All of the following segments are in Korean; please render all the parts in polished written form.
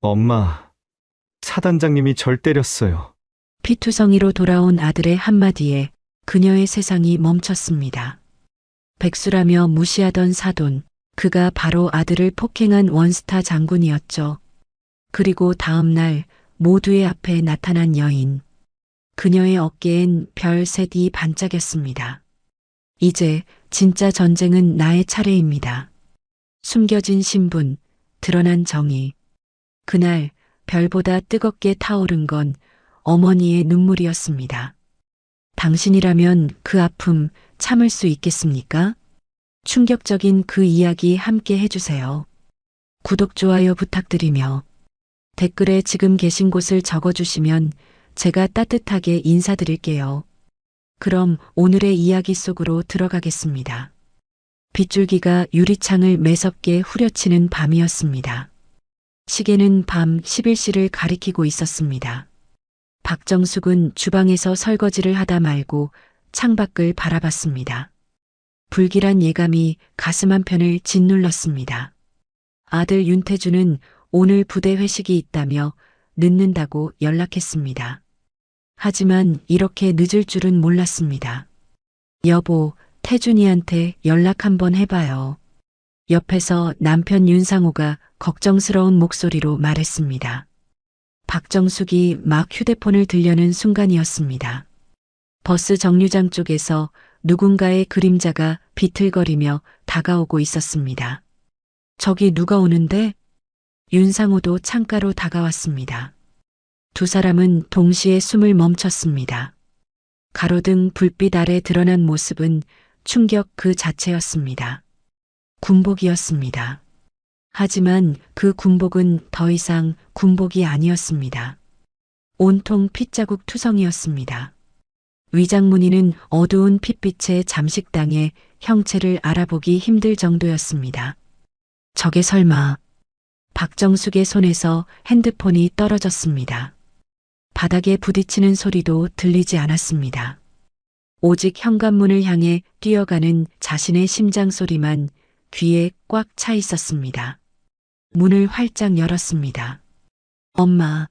엄마, 차단장님이 절 때렸어요. 피투성이로 돌아온 아들의 한마디에 그녀의 세상이 멈췄습니다. 백수라며 무시하던 사돈, 그가 바로 아들을 폭행한 원스타 장군이었죠. 그리고 다음 날 모두의 앞에 나타난 여인. 그녀의 어깨엔 별 셋이 반짝였습니다. 이제 진짜 전쟁은 나의 차례입니다. 숨겨진 신분, 드러난 정의. 그날 별보다 뜨겁게 타오른 건 어머니의 눈물이었습니다. 당신이라면 그 아픔 참을 수 있겠습니까? 충격적인 그 이야기 함께 해주세요. 구독, 좋아요 부탁드리며 댓글에 지금 계신 곳을 적어주시면 제가 따뜻하게 인사드릴게요. 그럼 오늘의 이야기 속으로 들어가겠습니다. 빗줄기가 유리창을 매섭게 후려치는 밤이었습니다. 시계는 밤 11시를 가리키고 있었습니다. 박정숙은 주방에서 설거지를 하다 말고 창밖을 바라봤습니다. 불길한 예감이 가슴 한편을 짓눌렀습니다. 아들 윤태주는 오늘 부대 회식이 있다며 늦는다고 연락했습니다. 하지만 이렇게 늦을 줄은 몰랐습니다. 여보, 태준이한테 연락 한번 해봐요. 옆에서 남편 윤상호가 걱정스러운 목소리로 말했습니다. 박정숙이 막 휴대폰을 들려는 순간이었습니다. 버스 정류장 쪽에서 누군가의 그림자가 비틀거리며 다가오고 있었습니다. 저기 누가 오는데? 윤상호도 창가로 다가왔습니다. 두 사람은 동시에 숨을 멈췄습니다. 가로등 불빛 아래 드러난 모습은 충격 그 자체였습니다. 군복이었습니다. 하지만 그 군복은 더 이상 군복이 아니었습니다. 온통 핏자국 투성이었습니다. 위장 무늬는 어두운 핏빛의 잠식당에 형체를 알아보기 힘들 정도였습니다. 저게 설마... 박정숙의 손에서 핸드폰이 떨어졌습니다. 바닥에 부딪히는 소리도 들리지 않았습니다. 오직 현관문을 향해 뛰어가는 자신의 심장 소리만 귀에 꽉 차 있었습니다. 문을 활짝 열었습니다. 엄마.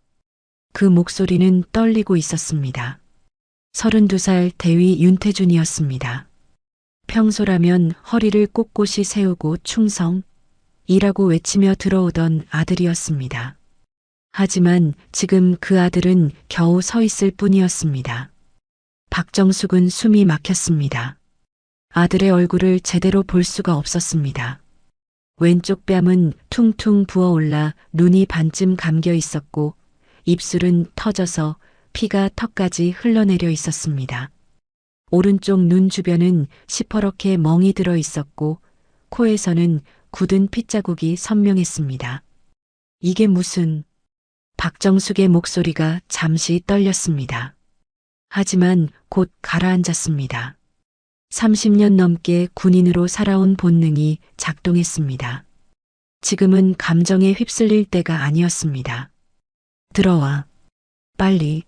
그 목소리는 떨리고 있었습니다. 32살 대위 윤태준이었습니다. 평소라면 허리를 꼿꼿이 세우고 충성, 이라고 외치며 들어오던 아들이었습니다. 하지만 지금 그 아들은 겨우 서 있을 뿐이었습니다. 박정숙은 숨이 막혔습니다. 아들의 얼굴을 제대로 볼 수가 없었습니다. 왼쪽 뺨은 퉁퉁 부어올라 눈이 반쯤 감겨 있었고 입술은 터져서 피가 턱까지 흘러내려 있었습니다. 오른쪽 눈 주변은 시퍼렇게 멍이 들어 있었고 코에서는 굳은 핏자국이 선명했습니다. 이게 무슨... 박정숙의 목소리가 잠시 떨렸습니다. 하지만 곧 가라앉았습니다. 30년 넘게 군인으로 살아온 본능이 작동했습니다. 지금은 감정에 휩쓸릴 때가 아니었습니다. 들어와. 빨리.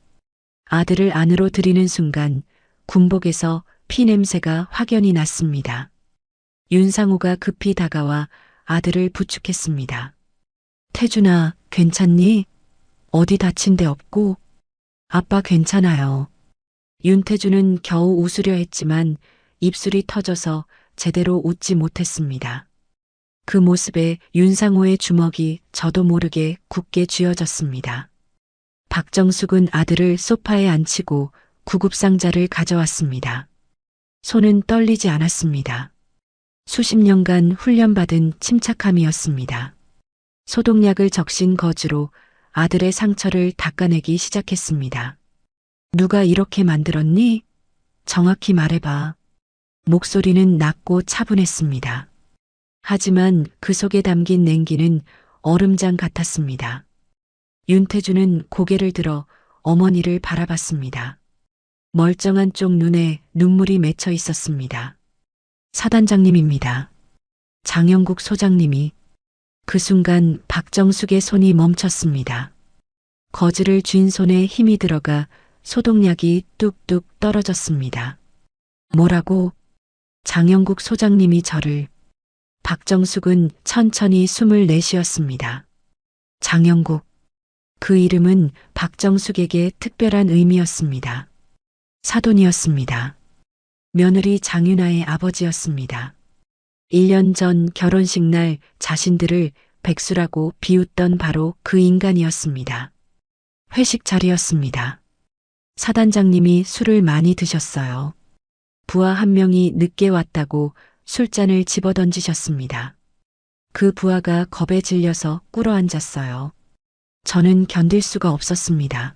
아들을 안으로 들이는 순간 군복에서 피 냄새가 확연히 났습니다. 윤상호가 급히 다가와 아들을 부축했습니다. 태준아, 괜찮니? 어디 다친 데 없고? 아빠 괜찮아요. 윤태준은 겨우 웃으려 했지만 입술이 터져서 제대로 웃지 못했습니다. 그 모습에 윤상호의 주먹이 저도 모르게 굳게 쥐어졌습니다. 박정숙은 아들을 소파에 앉히고 구급상자를 가져왔습니다. 손은 떨리지 않았습니다. 수십 년간 훈련받은 침착함이었습니다. 소독약을 적신 거즈로 아들의 상처를 닦아내기 시작했습니다. 누가 이렇게 만들었니? 정확히 말해봐. 목소리는 낮고 차분했습니다. 하지만 그 속에 담긴 냉기는 얼음장 같았습니다. 윤태주는 고개를 들어 어머니를 바라봤습니다. 멀쩡한 쪽 눈에 눈물이 맺혀 있었습니다. 사단장님입니다. 장영국 소장님이. 그 순간 박정숙의 손이 멈췄습니다. 거즈를 쥔 손에 힘이 들어가 소독약이 뚝뚝 떨어졌습니다. 뭐라고? 장영국 소장님이 저를. 박정숙은 천천히 숨을 내쉬었습니다. 장영국. 그 이름은 박정숙에게 특별한 의미였습니다. 사돈이었습니다. 며느리 장윤아의 아버지였습니다. 1년 전 결혼식 날 자신들을 백수라고 비웃던 바로 그 인간이었습니다. 회식 자리였습니다. 사단장님이 술을 많이 드셨어요. 부하 한 명이 늦게 왔다고 술잔을 집어던지셨습니다. 그 부하가 겁에 질려서 꿇어앉았어요. 저는 견딜 수가 없었습니다.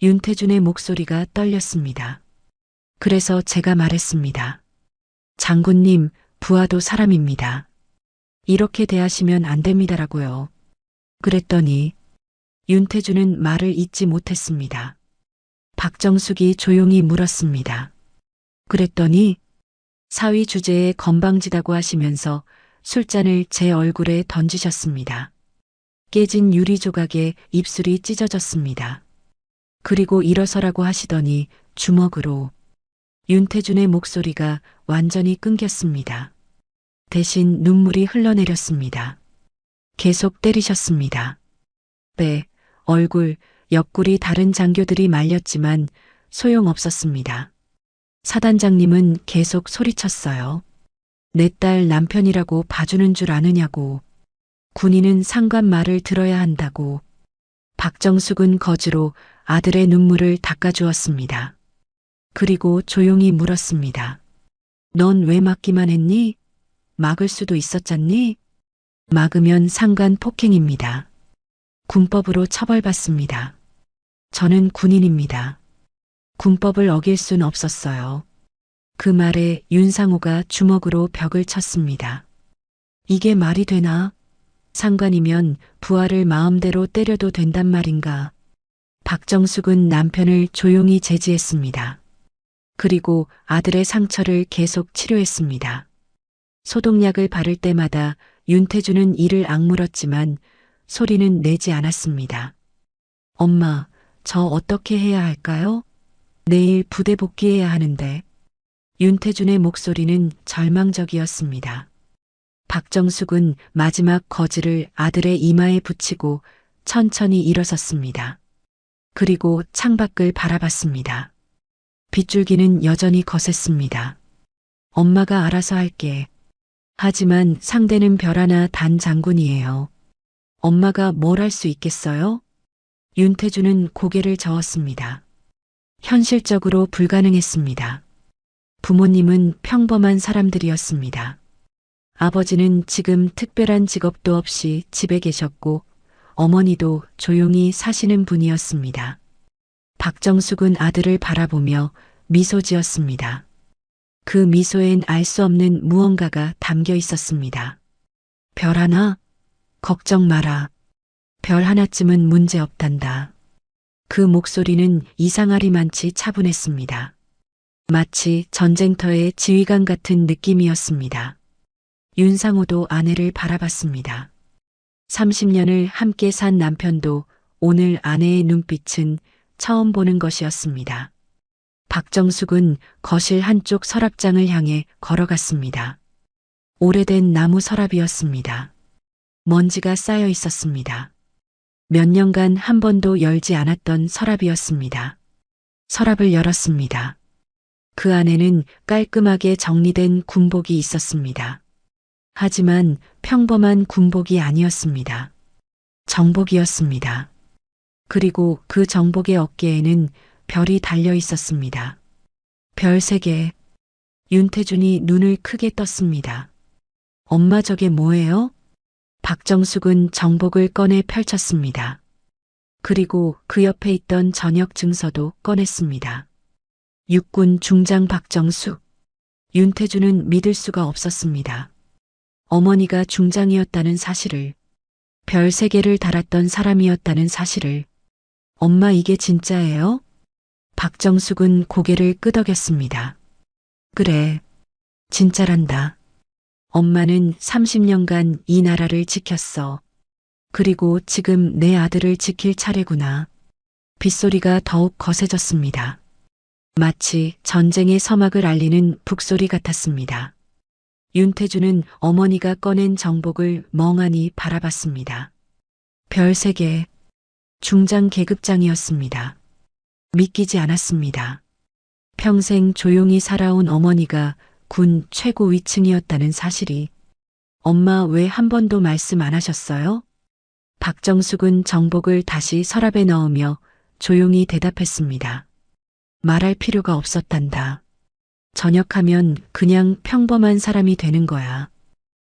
윤태준의 목소리가 떨렸습니다. 그래서 제가 말했습니다. 장군님, 부하도 사람입니다. 이렇게 대하시면 안 됩니다라고요. 그랬더니 윤태준은 말을 잇지 못했습니다. 박정숙이 조용히 물었습니다. 그랬더니 사위 주제에 건방지다고 하시면서 술잔을 제 얼굴에 던지셨습니다. 깨진 유리 조각에 입술이 찢어졌습니다. 그리고 일어서라고 하시더니 주먹으로 윤태준의 목소리가 완전히 끊겼습니다. 대신 눈물이 흘러내렸습니다. 계속 때리셨습니다. 배, 얼굴, 옆구리 다른 장교들이 말렸지만 소용없었습니다. 사단장님은 계속 소리쳤어요. 내 딸 남편이라고 봐주는 줄 아느냐고. 군인은 상관 말을 들어야 한다고. 박정숙은 거즈로 아들의 눈물을 닦아주었습니다. 그리고 조용히 물었습니다. 넌 왜 막기만 했니? 막을 수도 있었잖니? 막으면 상관 폭행입니다. 군법으로 처벌받습니다. 저는 군인입니다. 군법을 어길 순 없었어요. 그 말에 윤상호가 주먹으로 벽을 쳤습니다. 이게 말이 되나? 상관이면 부하를 마음대로 때려도 된단 말인가? 박정숙은 남편을 조용히 제지했습니다. 그리고 아들의 상처를 계속 치료했습니다. 소독약을 바를 때마다 윤태준은 이를 악물었지만 소리는 내지 않았습니다. 엄마, 저 어떻게 해야 할까요? 내일 부대 복귀해야 하는데. 윤태준의 목소리는 절망적이었습니다. 박정숙은 마지막 거즈를 아들의 이마에 붙이고 천천히 일어섰습니다. 그리고 창밖을 바라봤습니다. 빗줄기는 여전히 거셌습니다. 엄마가 알아서 할게. 하지만 상대는 별 하나 단 장군이에요. 엄마가 뭘 할 수 있겠어요? 윤태준은 고개를 저었습니다. 현실적으로 불가능했습니다. 부모님은 평범한 사람들이었습니다. 아버지는 지금 특별한 직업도 없이 집에 계셨고 어머니도 조용히 사시는 분이었습니다. 박정숙은 아들을 바라보며 미소 지었습니다. 그 미소엔 알 수 없는 무언가가 담겨 있었습니다. 별 하나? 걱정 마라. 별 하나쯤은 문제 없단다. 그 목소리는 이상하리만치 차분했습니다. 마치 전쟁터의 지휘관 같은 느낌이었습니다. 윤상호도 아내를 바라봤습니다. 30년을 함께 산 남편도 오늘 아내의 눈빛은 처음 보는 것이었습니다. 박정숙은 거실 한쪽 서랍장을 향해 걸어갔습니다. 오래된 나무 서랍이었습니다. 먼지가 쌓여 있었습니다. 몇 년간 한 번도 열지 않았던 서랍이었습니다. 서랍을 열었습니다. 그 안에는 깔끔하게 정리된 군복이 있었습니다. 하지만 평범한 군복이 아니었습니다. 정복이었습니다. 그리고 그 정복의 어깨에는 별이 달려 있었습니다. 별 3개. 윤태준이 눈을 크게 떴습니다. 엄마 저게 뭐예요? 박정숙은 정복을 꺼내 펼쳤습니다. 그리고 그 옆에 있던 전역 증서도 꺼냈습니다. 육군 중장 박정숙. 윤태준은 믿을 수가 없었습니다. 어머니가 중장이었다는 사실을, 별 3개를 달았던 사람이었다는 사실을. 엄마 이게 진짜예요? 박정숙은 고개를 끄덕였습니다. 그래, 진짜란다. 엄마는 30년간 이 나라를 지켰어. 그리고 지금 내 아들을 지킬 차례구나. 빗소리가 더욱 거세졌습니다. 마치 전쟁의 서막을 알리는 북소리 같았습니다. 윤태준은 어머니가 꺼낸 정복을 멍하니 바라봤습니다. 별 3개. 중장 계급장이었습니다. 믿기지 않았습니다. 평생 조용히 살아온 어머니가 군 최고 위층이었다는 사실이. 엄마 왜 한 번도 말씀 안 하셨어요? 박정숙은 정복을 다시 서랍에 넣으며 조용히 대답했습니다. 말할 필요가 없었단다. 전역하면 그냥 평범한 사람이 되는 거야.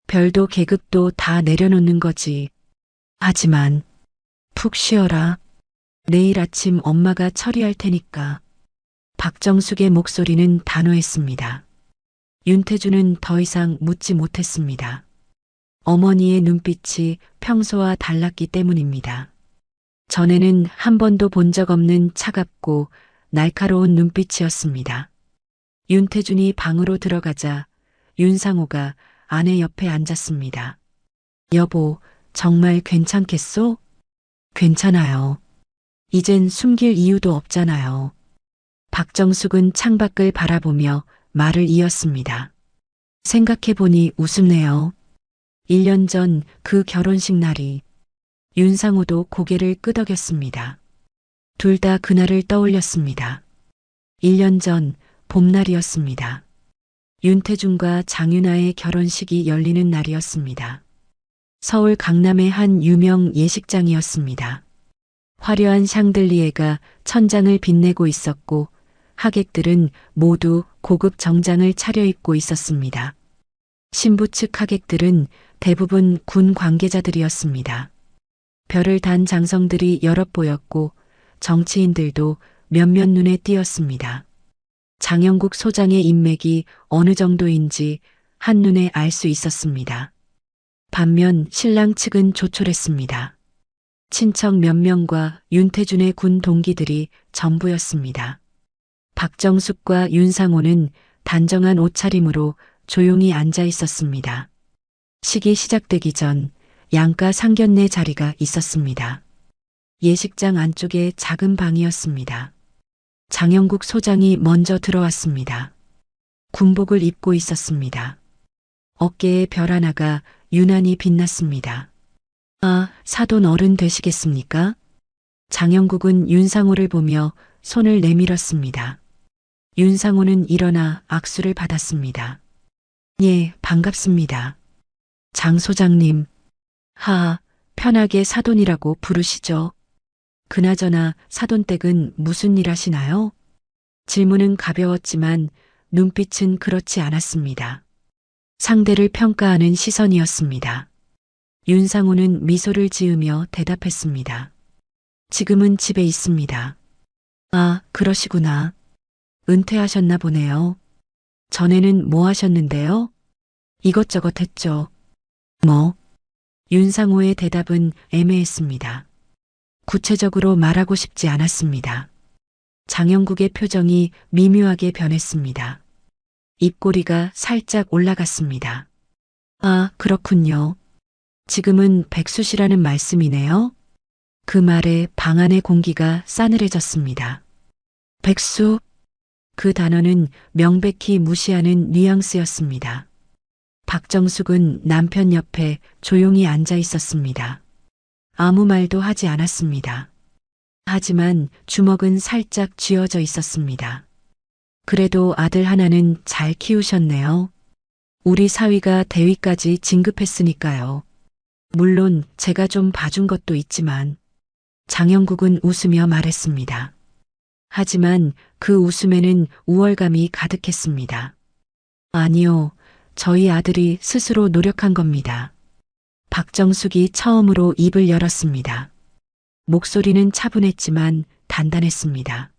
별도 계급도 다 내려놓는 거지. 하지만 푹 쉬어라. 내일 아침 엄마가 처리할 테니까. 박정숙의 목소리는 단호했습니다. 윤태주는 더 이상 묻지 못했습니다. 어머니의 눈빛이 평소와 달랐기 때문입니다. 전에는 한 번도 본 적 없는 차갑고 날카로운 눈빛이었습니다. 윤태준이 방으로 들어가자 윤상호가 아내 옆에 앉았습니다. 여보, 정말 괜찮겠소? 괜찮아요. 이젠 숨길 이유도 없잖아요. 박정숙은 창밖을 바라보며 말을 이었습니다. 생각해보니 우습네요. 1년 전 그 결혼식 날이. 윤상호도 고개를 끄덕였습니다. 둘 다 그날을 떠올렸습니다. 1년 전 봄날이었습니다. 윤태준과 장윤아의 결혼식이 열리는 날이었습니다. 서울 강남의 한 유명 예식장이었습니다. 화려한 샹들리에가 천장을 빛내고 있었고 하객들은 모두 고급 정장을 차려입고 있었습니다. 신부 측 하객들은 대부분 군 관계자들이었습니다. 별을 단 장성들이 여럿 보였고 정치인들도 몇몇 눈에 띄었습니다. 장영국 소장의 인맥이 어느 정도인지 한눈에 알 수 있었습니다. 반면 신랑 측은 조촐했습니다. 친척 몇 명과 윤태준의 군 동기들이 전부였습니다. 박정숙과 윤상호는 단정한 옷차림으로 조용히 앉아 있었습니다. 식이 시작되기 전 양가 상견례 자리가 있었습니다. 예식장 안쪽에 작은 방이었습니다. 장영국 소장이 먼저 들어왔습니다. 군복을 입고 있었습니다. 어깨에 별 하나가 유난히 빛났습니다. 아, 사돈 어른 되시겠습니까? 장영국은 윤상호를 보며 손을 내밀었습니다. 윤상호는 일어나 악수를 받았습니다. 예, 반갑습니다. 장 소장님. 하하, 편하게 사돈이라고 부르시죠. 그나저나 사돈댁은 무슨 일 하시나요? 질문은 가벼웠지만 눈빛은 그렇지 않았습니다. 상대를 평가하는 시선이었습니다. 윤상호는 미소를 지으며 대답했습니다. 지금은 집에 있습니다. 아, 그러시구나. 은퇴하셨나 보네요. 전에는 뭐 하셨는데요? 이것저것 했죠. 뭐? 윤상호의 대답은 애매했습니다. 구체적으로 말하고 싶지 않았습니다. 장영국의 표정이 미묘하게 변했습니다. 입꼬리가 살짝 올라갔습니다. 아, 그렇군요. 지금은 백수시라는 말씀이네요. 그 말에 방 안의 공기가 싸늘해졌습니다. 백수? 그 단어는 명백히 무시하는 뉘앙스였습니다. 박정숙은 남편 옆에 조용히 앉아 있었습니다. 아무 말도 하지 않았습니다. 하지만 주먹은 살짝 쥐어져 있었습니다. 그래도 아들 하나는 잘 키우셨네요. 우리 사위가 대위까지 진급했으니까요. 물론 제가 좀 봐준 것도 있지만. 장영국은 웃으며 말했습니다. 하지만 그 웃음에는 우월감이 가득했습니다. 아니요, 저희 아들이 스스로 노력한 겁니다. 박정숙이 처음으로 입을 열었습니다. 목소리는 차분했지만 단단했습니다.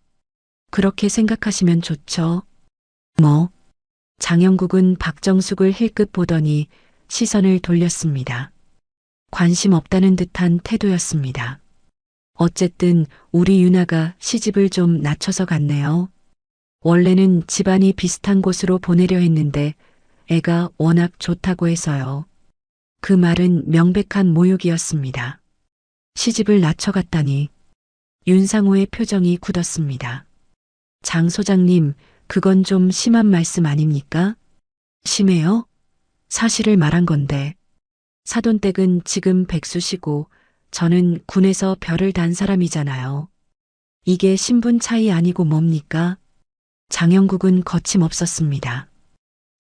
그렇게 생각하시면 좋죠. 뭐? 장영국은 박정숙을 힐끗 보더니 시선을 돌렸습니다. 관심 없다는 듯한 태도였습니다. 어쨌든 우리 유나가 시집을 좀 낮춰서 갔네요. 원래는 집안이 비슷한 곳으로 보내려 했는데 애가 워낙 좋다고 해서요. 그 말은 명백한 모욕이었습니다. 시집을 낮춰갔다니. 윤상호의 표정이 굳었습니다. 장 소장님, 그건 좀 심한 말씀 아닙니까? 심해요? 사실을 말한 건데. 사돈댁은 지금 백수시고 저는 군에서 별을 단 사람이잖아요. 이게 신분 차이 아니고 뭡니까? 장영국은 거침없었습니다.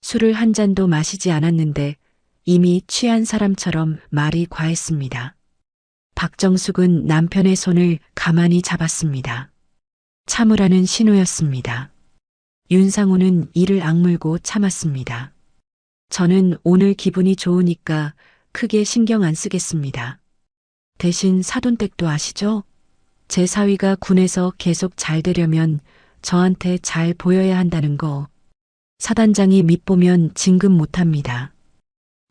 술을 한 잔도 마시지 않았는데 이미 취한 사람처럼 말이 과했습니다. 박정숙은 남편의 손을 가만히 잡았습니다. 참으라는 신호였습니다. 윤상우는 이를 악물고 참았습니다. 저는 오늘 기분이 좋으니까 크게 신경 안 쓰겠습니다. 대신 사돈댁도 아시죠? 제 사위가 군에서 계속 잘 되려면 저한테 잘 보여야 한다는 거. 사단장이 밑보면 진급 못합니다.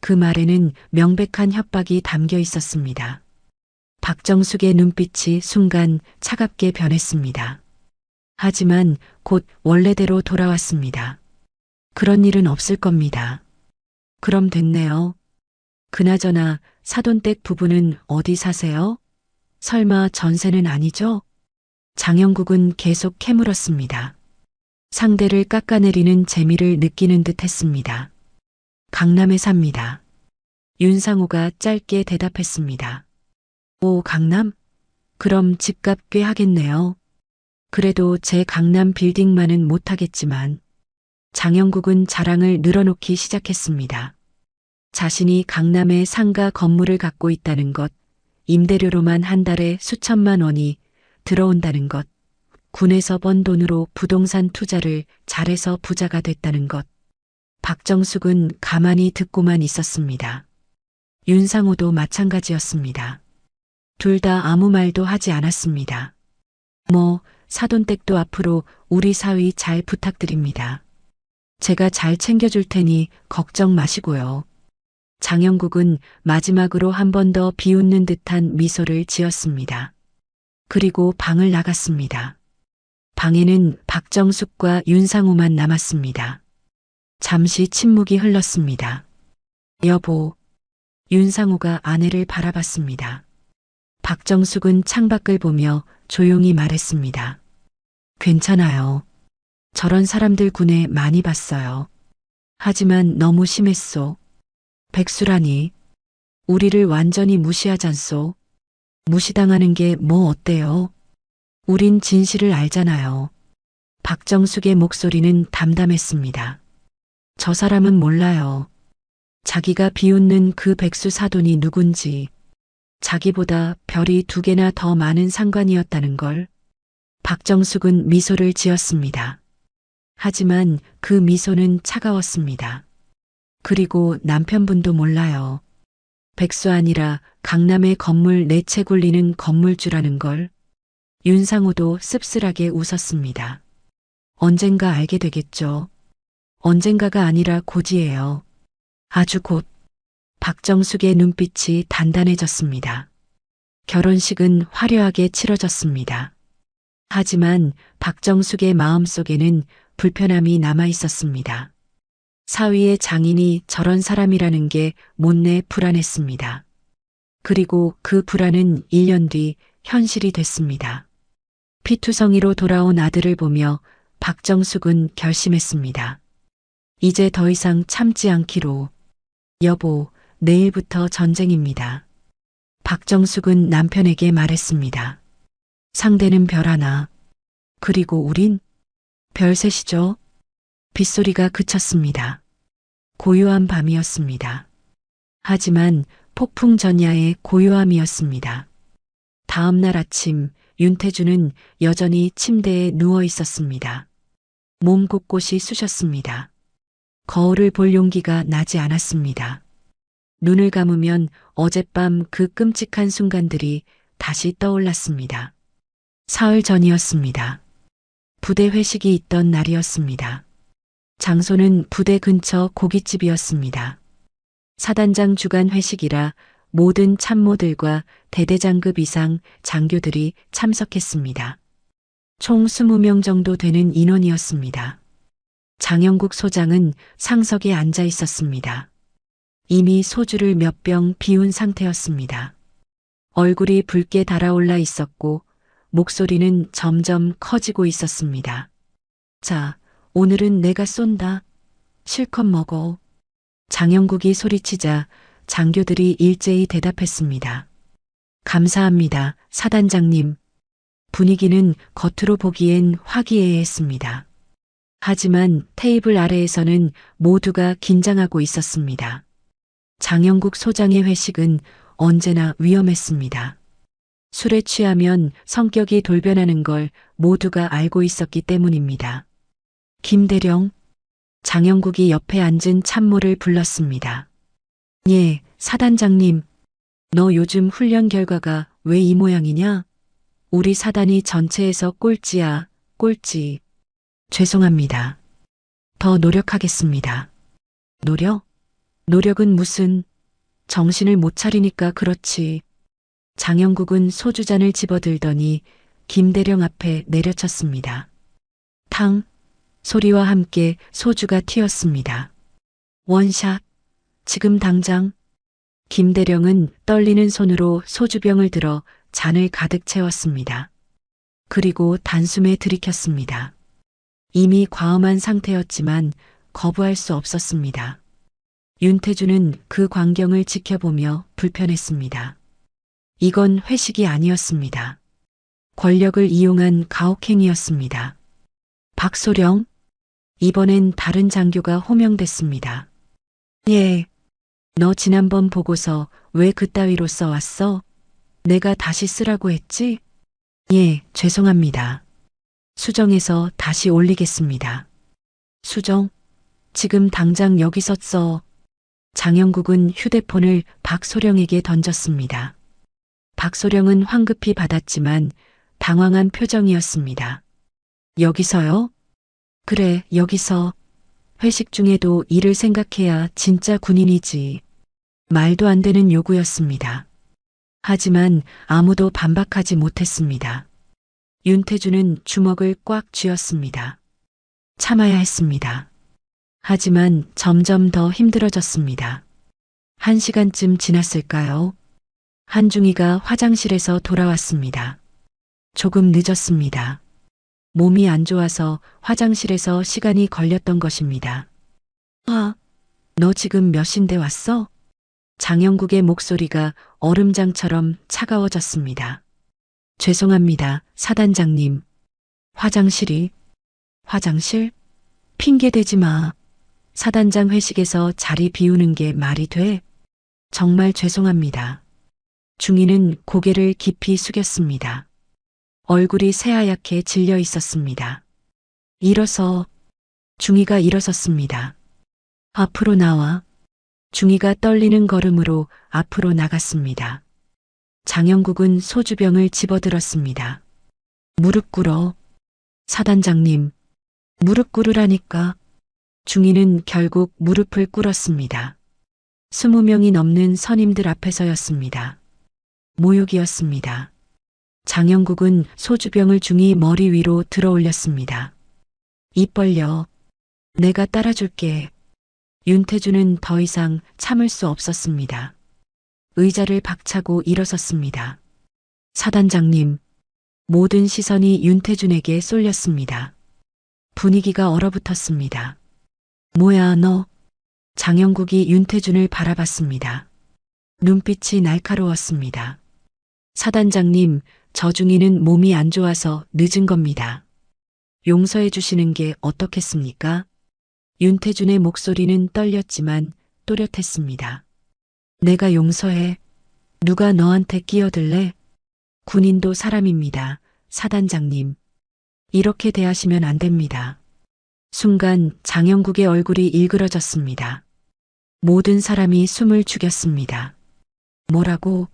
그 말에는 명백한 협박이 담겨 있었습니다. 박정숙의 눈빛이 순간 차갑게 변했습니다. 하지만 곧 원래대로 돌아왔습니다. 그런 일은 없을 겁니다. 그럼 됐네요. 그나저나 사돈댁 부부는 어디 사세요? 설마 전세는 아니죠? 장영국은 계속 캐물었습니다. 상대를 깎아내리는 재미를 느끼는 듯 했습니다. 강남에 삽니다. 윤상우가 짧게 대답했습니다. 오, 강남? 그럼 집값 꽤 하겠네요. 그래도 제 강남 빌딩만은 못하겠지만 장영국은 자랑을 늘어놓기 시작했습니다. 자신이 강남에 상가 건물을 갖고 있다는 것, 임대료로만 한 달에 수천만 원이 들어온다는 것, 군에서 번 돈으로 부동산 투자를 잘해서 부자가 됐다는 것. 박정숙은 가만히 듣고만 있었습니다. 윤상우도 마찬가지였습니다. 둘 다 아무 말도 하지 않았습니다. 사돈댁도 앞으로 우리 사위 잘 부탁드립니다. 제가 잘 챙겨줄 테니 걱정 마시고요. 장영국은 마지막으로 한 번 더 비웃는 듯한 미소를 지었습니다. 그리고 방을 나갔습니다. 방에는 박정숙과 윤상우만 남았습니다. 잠시 침묵이 흘렀습니다. 여보. 윤상우가 아내를 바라봤습니다. 박정숙은 창밖을 보며 조용히 말했습니다. 괜찮아요. 저런 사람들 군에 많이 봤어요. 하지만 너무 심했소. 백수라니. 우리를 완전히 무시하잖소. 무시당하는 게 뭐 어때요? 우린 진실을 알잖아요. 박정숙의 목소리는 담담했습니다. 저 사람은 몰라요. 자기가 비웃는 그 백수 사돈이 누군지, 자기보다 별이 2개나 더 많은 상관이었다는 걸. 박정숙은 미소를 지었습니다. 하지만 그 미소는 차가웠습니다. 그리고 남편분도 몰라요. 백수 아니라 강남의 건물 4채 굴리는 건물주라는 걸. 윤상우도 씁쓸하게 웃었습니다. 언젠가 알게 되겠죠. 언젠가가 아니라 곧이에요. 아주 곧. 박정숙의 눈빛이 단단해졌습니다. 결혼식은 화려하게 치러졌습니다. 하지만 박정숙의 마음속에는 불편함이 남아 있었습니다. 사위의 장인이 저런 사람이라는 게 못내 불안했습니다. 그리고 그 불안은 1년 뒤 현실이 됐습니다. 피투성이로 돌아온 아들을 보며 박정숙은 결심했습니다. 이제 더 이상 참지 않기로. 여보, 내일부터 전쟁입니다. 박정숙은 남편에게 말했습니다. 상대는 별 하나. 그리고 우린? 별 셋이죠. 빗소리가 그쳤습니다. 고요한 밤이었습니다. 하지만 폭풍 전야의 고요함이었습니다. 다음 날 아침 윤태주는 여전히 침대에 누워 있었습니다. 몸 곳곳이 쑤셨습니다. 거울을 볼 용기가 나지 않았습니다. 눈을 감으면 어젯밤 그 끔찍한 순간들이 다시 떠올랐습니다. 사흘 전이었습니다. 부대 회식이 있던 날이었습니다. 장소는 부대 근처 고깃집이었습니다. 사단장 주간 회식이라 모든 참모들과 대대장급 이상 장교들이 참석했습니다. 총 20명 정도 되는 인원이었습니다. 장영국 소장은 상석에 앉아 있었습니다. 이미 소주를 몇 병 비운 상태였습니다. 얼굴이 붉게 달아올라 있었고 목소리는 점점 커지고 있었습니다. 자, 오늘은 내가 쏜다. 실컷 먹어. 장영국이 소리치자 장교들이 일제히 대답했습니다. 감사합니다, 사단장님. 분위기는 겉으로 보기엔 화기애애했습니다. 하지만 테이블 아래에서는 모두가 긴장하고 있었습니다. 장영국 소장의 회식은 언제나 위험했습니다. 술에 취하면 성격이 돌변하는 걸 모두가 알고 있었기 때문입니다. 김대령, 장영국이 옆에 앉은 참모를 불렀습니다. 예, 사단장님. 너 요즘 훈련 결과가 왜 이 모양이냐? 우리 사단이 전체에서 꼴찌야, 꼴찌. 죄송합니다. 더 노력하겠습니다. 노력? 노력은 무슨, 정신을 못 차리니까 그렇지. 장영국은 소주잔을 집어들더니 김대령 앞에 내려쳤습니다. 탕! 소리와 함께 소주가 튀었습니다. 원샷! 지금 당장! 김대령은 떨리는 손으로 소주병을 들어 잔을 가득 채웠습니다. 그리고 단숨에 들이켰습니다. 이미 과음한 상태였지만 거부할 수 없었습니다. 윤태주는 그 광경을 지켜보며 불편했습니다. 이건 회식이 아니었습니다. 권력을 이용한 가혹행위였습니다. 박소령, 이번엔 다른 장교가 호명됐습니다. 예, 너 지난번 보고서 왜 그따위로 써왔어? 내가 다시 쓰라고 했지? 예, 죄송합니다. 수정해서 다시 올리겠습니다. 수정, 지금 당장 여기서 써. 장영국은 휴대폰을 박소령에게 던졌습니다. 박소령은 황급히 받았지만 당황한 표정이었습니다. 여기서요? 그래, 여기서. 회식 중에도 일을 생각해야 진짜 군인이지. 말도 안 되는 요구였습니다. 하지만 아무도 반박하지 못했습니다. 윤태주는 주먹을 꽉 쥐었습니다. 참아야 했습니다. 하지만 점점 더 힘들어졌습니다. 1시간쯤 지났을까요? 한중이가 화장실에서 돌아왔습니다. 조금 늦었습니다. 몸이 안 좋아서 화장실에서 시간이 걸렸던 것입니다. 아, 너 지금 몇 시인데 왔어? 장영국의 목소리가 얼음장처럼 차가워졌습니다. 죄송합니다, 사단장님. 화장실이? 화장실? 핑계대지 마. 사단장 회식에서 자리 비우는 게 말이 돼? 정말 죄송합니다. 중이는 고개를 깊이 숙였습니다. 얼굴이 새하얗게 질려 있었습니다. 중이가 일어섰습니다. 앞으로 나와. 중이가 떨리는 걸음으로 앞으로 나갔습니다. 장영국은 소주병을 집어들었습니다. 무릎 꿇어. 사단장님, 무릎 꿇으라니까. 중이는 결국 무릎을 꿇었습니다. 20명이 넘는 선임들 앞에서였습니다. 모욕이었습니다. 장영국은 소주병을 중이 머리 위로 들어 올렸습니다. 입 벌려. 내가 따라줄게. 윤태주는 더 이상 참을 수 없었습니다. 의자를 박차고 일어섰습니다. 사단장님, 모든 시선이 윤태준에게 쏠렸습니다. 분위기가 얼어붙었습니다. 뭐야 너? 장영국이 윤태준을 바라봤습니다. 눈빛이 날카로웠습니다. 사단장님, 저 중이는 몸이 안 좋아서 늦은 겁니다. 용서해 주시는 게 어떻겠습니까? 윤태준의 목소리는 떨렸지만 또렷했습니다. 내가 용서해. 누가 너한테 끼어들래? 군인도 사람입니다, 사단장님. 이렇게 대하시면 안 됩니다. 순간 장영국의 얼굴이 일그러졌습니다. 모든 사람이 숨을 죽였습니다. 뭐라고?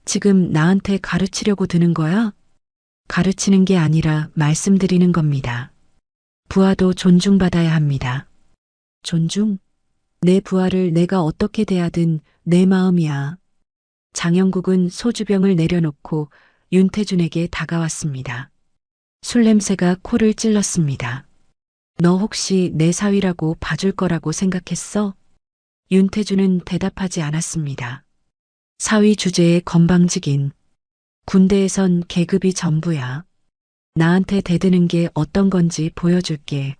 지금 나한테 가르치려고 드는 거야? 가르치는 게 아니라 말씀드리는 겁니다. 부하도 존중받아야 합니다. 존중? 내 부하를 내가 어떻게 대하든 내 마음이야. 장영국은 소주병을 내려놓고 윤태준에게 다가왔습니다. 술 냄새가 코를 찔렀습니다. 너 혹시 내 사위라고 봐줄 거라고 생각했어? 윤태준은 대답하지 않았습니다. 사위 주제에 건방지긴. 군대에선 계급이 전부야. 나한테 대드는 게 어떤 건지 보여줄게.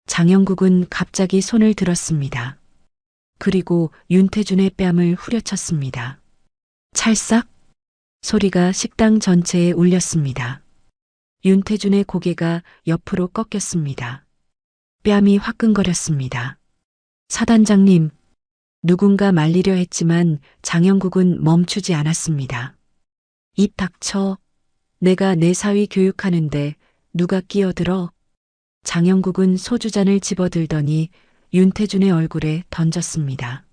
장영국은 갑자기 손을 들었습니다. 그리고 윤태준의 뺨을 후려쳤습니다. 찰싹? 소리가 식당 전체에 울렸습니다. 윤태준의 고개가 옆으로 꺾였습니다. 뺨이 화끈거렸습니다. 사단장님, 누군가 말리려 했지만 장영국은 멈추지 않았습니다. 입 닥쳐. 내가 내 사위 교육하는데 누가 끼어들어? 장영국은 소주잔을 집어들더니 윤태준의 얼굴에 던졌습니다.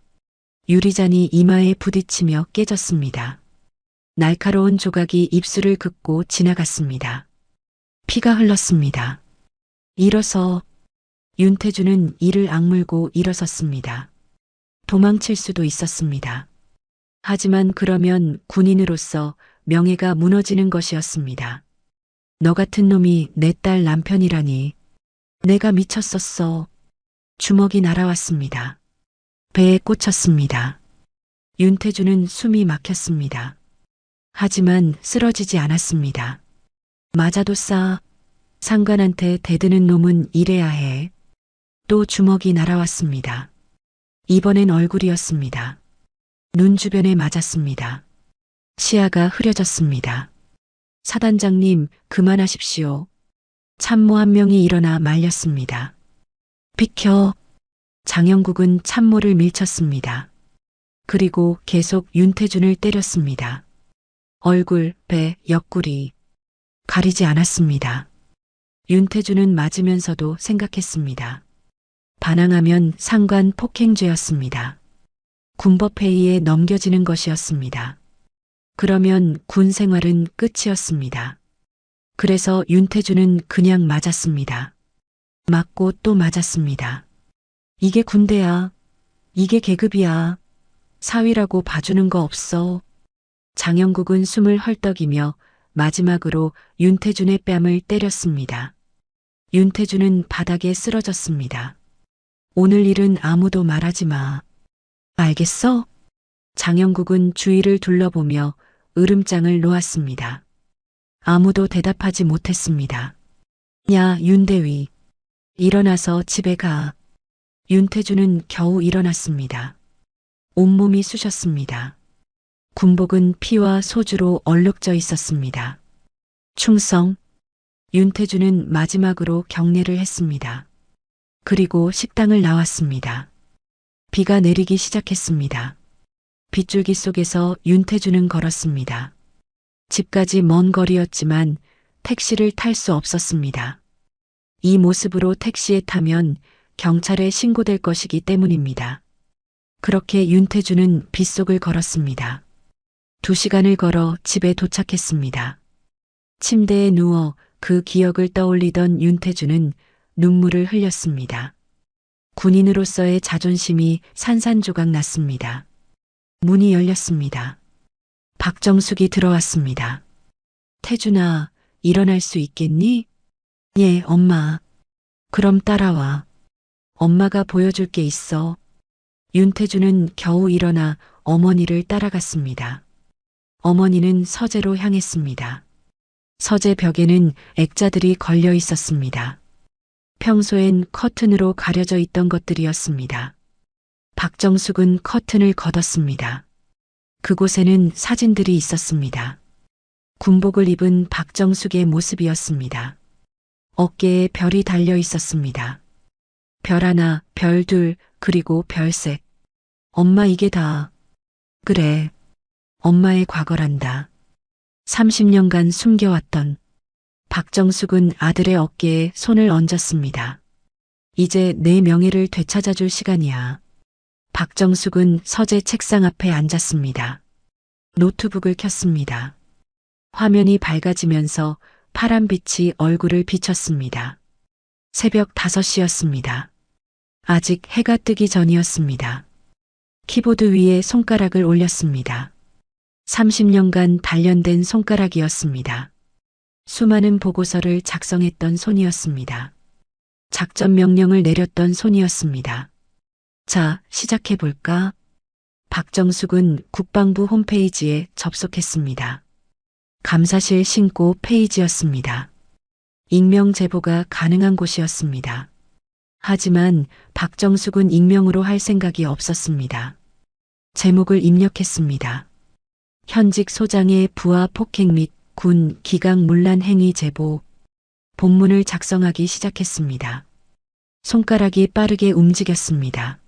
유리잔이 이마에 부딪히며 깨졌습니다. 날카로운 조각이 입술을 긋고 지나갔습니다. 피가 흘렀습니다. 일어서. 윤태준은 이를 악물고 일어섰습니다. 도망칠 수도 있었습니다. 하지만 그러면 군인으로서 명예가 무너지는 것이었습니다. 너 같은 놈이 내 딸 남편이라니. 내가 미쳤었어. 주먹이 날아왔습니다. 배에 꽂혔습니다. 윤태준은 숨이 막혔습니다. 하지만 쓰러지지 않았습니다. 맞아도 싸. 상관한테 대드는 놈은 이래야 해. 또 주먹이 날아왔습니다. 이번엔 얼굴이었습니다. 눈 주변에 맞았습니다. 시야가 흐려졌습니다. 사단장님, 그만하십시오. 참모 한 명이 일어나 말렸습니다. 비켜. 장영국은 참모를 밀쳤습니다. 그리고 계속 윤태준을 때렸습니다. 얼굴, 배, 옆구리. 가리지 않았습니다. 윤태준은 맞으면서도 생각했습니다. 반항하면 상관 폭행죄였습니다. 군법회의에 넘겨지는 것이었습니다. 그러면 군 생활은 끝이었습니다. 그래서 윤태준은 그냥 맞았습니다. 맞고 또 맞았습니다. 이게 군대야. 이게 계급이야. 사위라고 봐주는 거 없어. 장영국은 숨을 헐떡이며 마지막으로 윤태준의 뺨을 때렸습니다. 윤태준은 바닥에 쓰러졌습니다. 오늘 일은 아무도 말하지 마. 알겠어? 장영국은 주위를 둘러보며 으름장을 놓았습니다. 아무도 대답하지 못했습니다. 야, 윤대위. 일어나서 집에 가. 윤태준은 겨우 일어났습니다. 온몸이 쑤셨습니다. 군복은 피와 소주로 얼룩져 있었습니다. 충성. 윤태준은 마지막으로 경례를 했습니다. 그리고 식당을 나왔습니다. 비가 내리기 시작했습니다. 빗줄기 속에서 윤태준은 걸었습니다. 집까지 먼 거리였지만 택시를 탈 수 없었습니다. 이 모습으로 택시에 타면 경찰에 신고될 것이기 때문입니다. 그렇게 윤태준은 빗속을 걸었습니다. 2시간을 걸어 집에 도착했습니다. 침대에 누워 그 기억을 떠올리던 윤태준은 눈물을 흘렸습니다. 군인으로서의 자존심이 산산조각 났습니다. 문이 열렸습니다. 박정숙이 들어왔습니다. 태준아, 일어날 수 있겠니? 예, 엄마. 그럼 따라와. 엄마가 보여줄 게 있어. 윤태준은 겨우 일어나 어머니를 따라갔습니다. 어머니는 서재로 향했습니다. 서재 벽에는 액자들이 걸려 있었습니다. 평소엔 커튼으로 가려져 있던 것들이었습니다. 박정숙은 커튼을 걷었습니다. 그곳에는 사진들이 있었습니다. 군복을 입은 박정숙의 모습이었습니다. 어깨에 별이 달려 있었습니다. 별 하나, 별 둘, 그리고 별셋. 엄마 이게 다. 그래. 엄마의 과거란다. 30년간 숨겨왔던. 박정숙은 아들의 어깨에 손을 얹었습니다. 이제 내 명예를 되찾아줄 시간이야. 박정숙은 서재 책상 앞에 앉았습니다. 노트북을 켰습니다. 화면이 밝아지면서 파란 빛이 얼굴을 비쳤습니다. 새벽 5시였습니다. 아직 해가 뜨기 전이었습니다. 키보드 위에 손가락을 올렸습니다. 30년간 단련된 손가락이었습니다. 수많은 보고서를 작성했던 손이었습니다. 작전 명령을 내렸던 손이었습니다. 자, 시작해볼까? 박정숙은 국방부 홈페이지에 접속했습니다. 감사실 신고 페이지였습니다. 익명 제보가 가능한 곳이었습니다. 하지만 박정숙은 익명으로 할 생각이 없었습니다. 제목을 입력했습니다. 현직 소장의 부하 폭행 및 군 기강 문란 행위 제보, 본문을 작성하기 시작했습니다. 손가락이 빠르게 움직였습니다.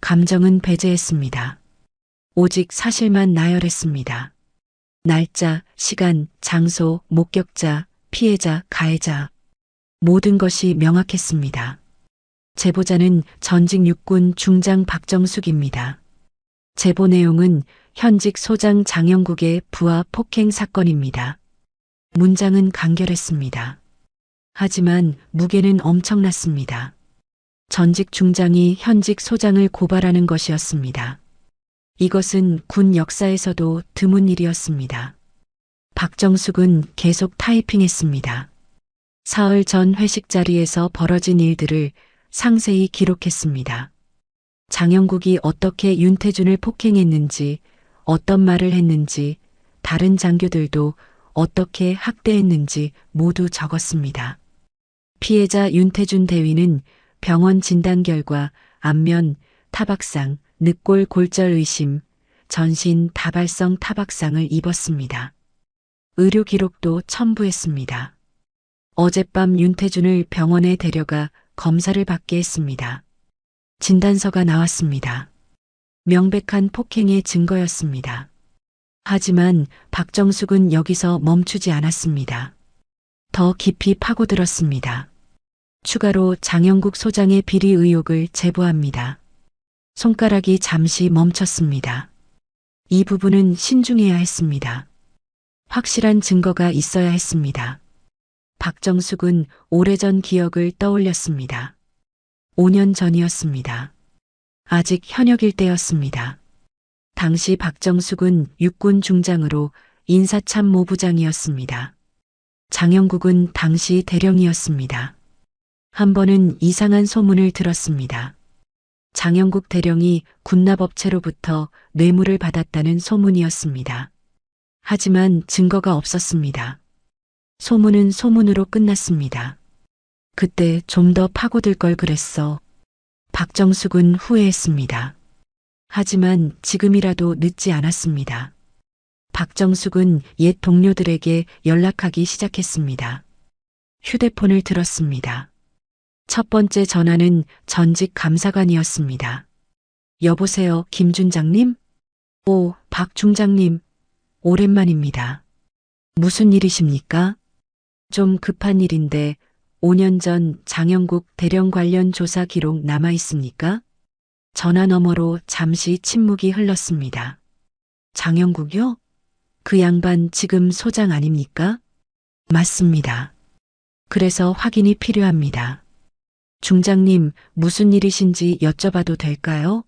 감정은 배제했습니다. 오직 사실만 나열했습니다. 날짜, 시간, 장소, 목격자, 피해자, 가해자. 모든 것이 명확했습니다. 제보자는 전직 육군 중장 박정숙입니다. 제보 내용은 현직 소장 장영국의 부하 폭행 사건입니다. 문장은 간결했습니다. 하지만 무게는 엄청났습니다. 전직 중장이 현직 소장을 고발하는 것이었습니다. 이것은 군 역사에서도 드문 일이었습니다. 박정숙은 계속 타이핑했습니다. 사흘 전 회식 자리에서 벌어진 일들을 상세히 기록했습니다. 장영국이 어떻게 윤태준을 폭행했는지, 어떤 말을 했는지, 다른 장교들도 어떻게 학대했는지 모두 적었습니다. 피해자 윤태준 대위는 병원 진단 결과 안면, 타박상, 늑골 골절 의심, 전신 다발성 타박상을 입었습니다. 의료 기록도 첨부했습니다. 어젯밤 윤태준을 병원에 데려가 검사를 받게 했습니다. 진단서가 나왔습니다. 명백한 폭행의 증거였습니다. 하지만 박정숙은 여기서 멈추지 않았습니다. 더 깊이 파고들었습니다. 추가로 장영국 소장의 비리 의혹을 제보합니다. 손가락이 잠시 멈췄습니다. 이 부분은 신중해야 했습니다. 확실한 증거가 있어야 했습니다. 박정숙은 오래전 기억을 떠올렸습니다. 5년 전이었습니다. 아직 현역일 때였습니다. 당시 박정숙은 육군 중장으로 인사참모부장이었습니다. 장영국은 당시 대령이었습니다. 한 번은 이상한 소문을 들었습니다. 장영국 대령이 군납업체로부터 뇌물을 받았다는 소문이었습니다. 하지만 증거가 없었습니다. 소문은 소문으로 끝났습니다. 그때 좀 더 파고들 걸 그랬어. 박정숙은 후회했습니다. 하지만 지금이라도 늦지 않았습니다. 박정숙은 옛 동료들에게 연락하기 시작했습니다. 휴대폰을 들었습니다. 첫 번째 전화는 전직 감사관이었습니다. 여보세요, 김준장님? 오, 박 중장님. 오랜만입니다. 무슨 일이십니까? 좀 급한 일인데 5년 전 장영국 대령 관련 조사 기록 남아 있습니까? 전화 너머로 잠시 침묵이 흘렀습니다. 장영국요? 그 양반 지금 소장 아닙니까? 맞습니다. 그래서 확인이 필요합니다. 중장님, 무슨 일이신지 여쭤봐도 될까요?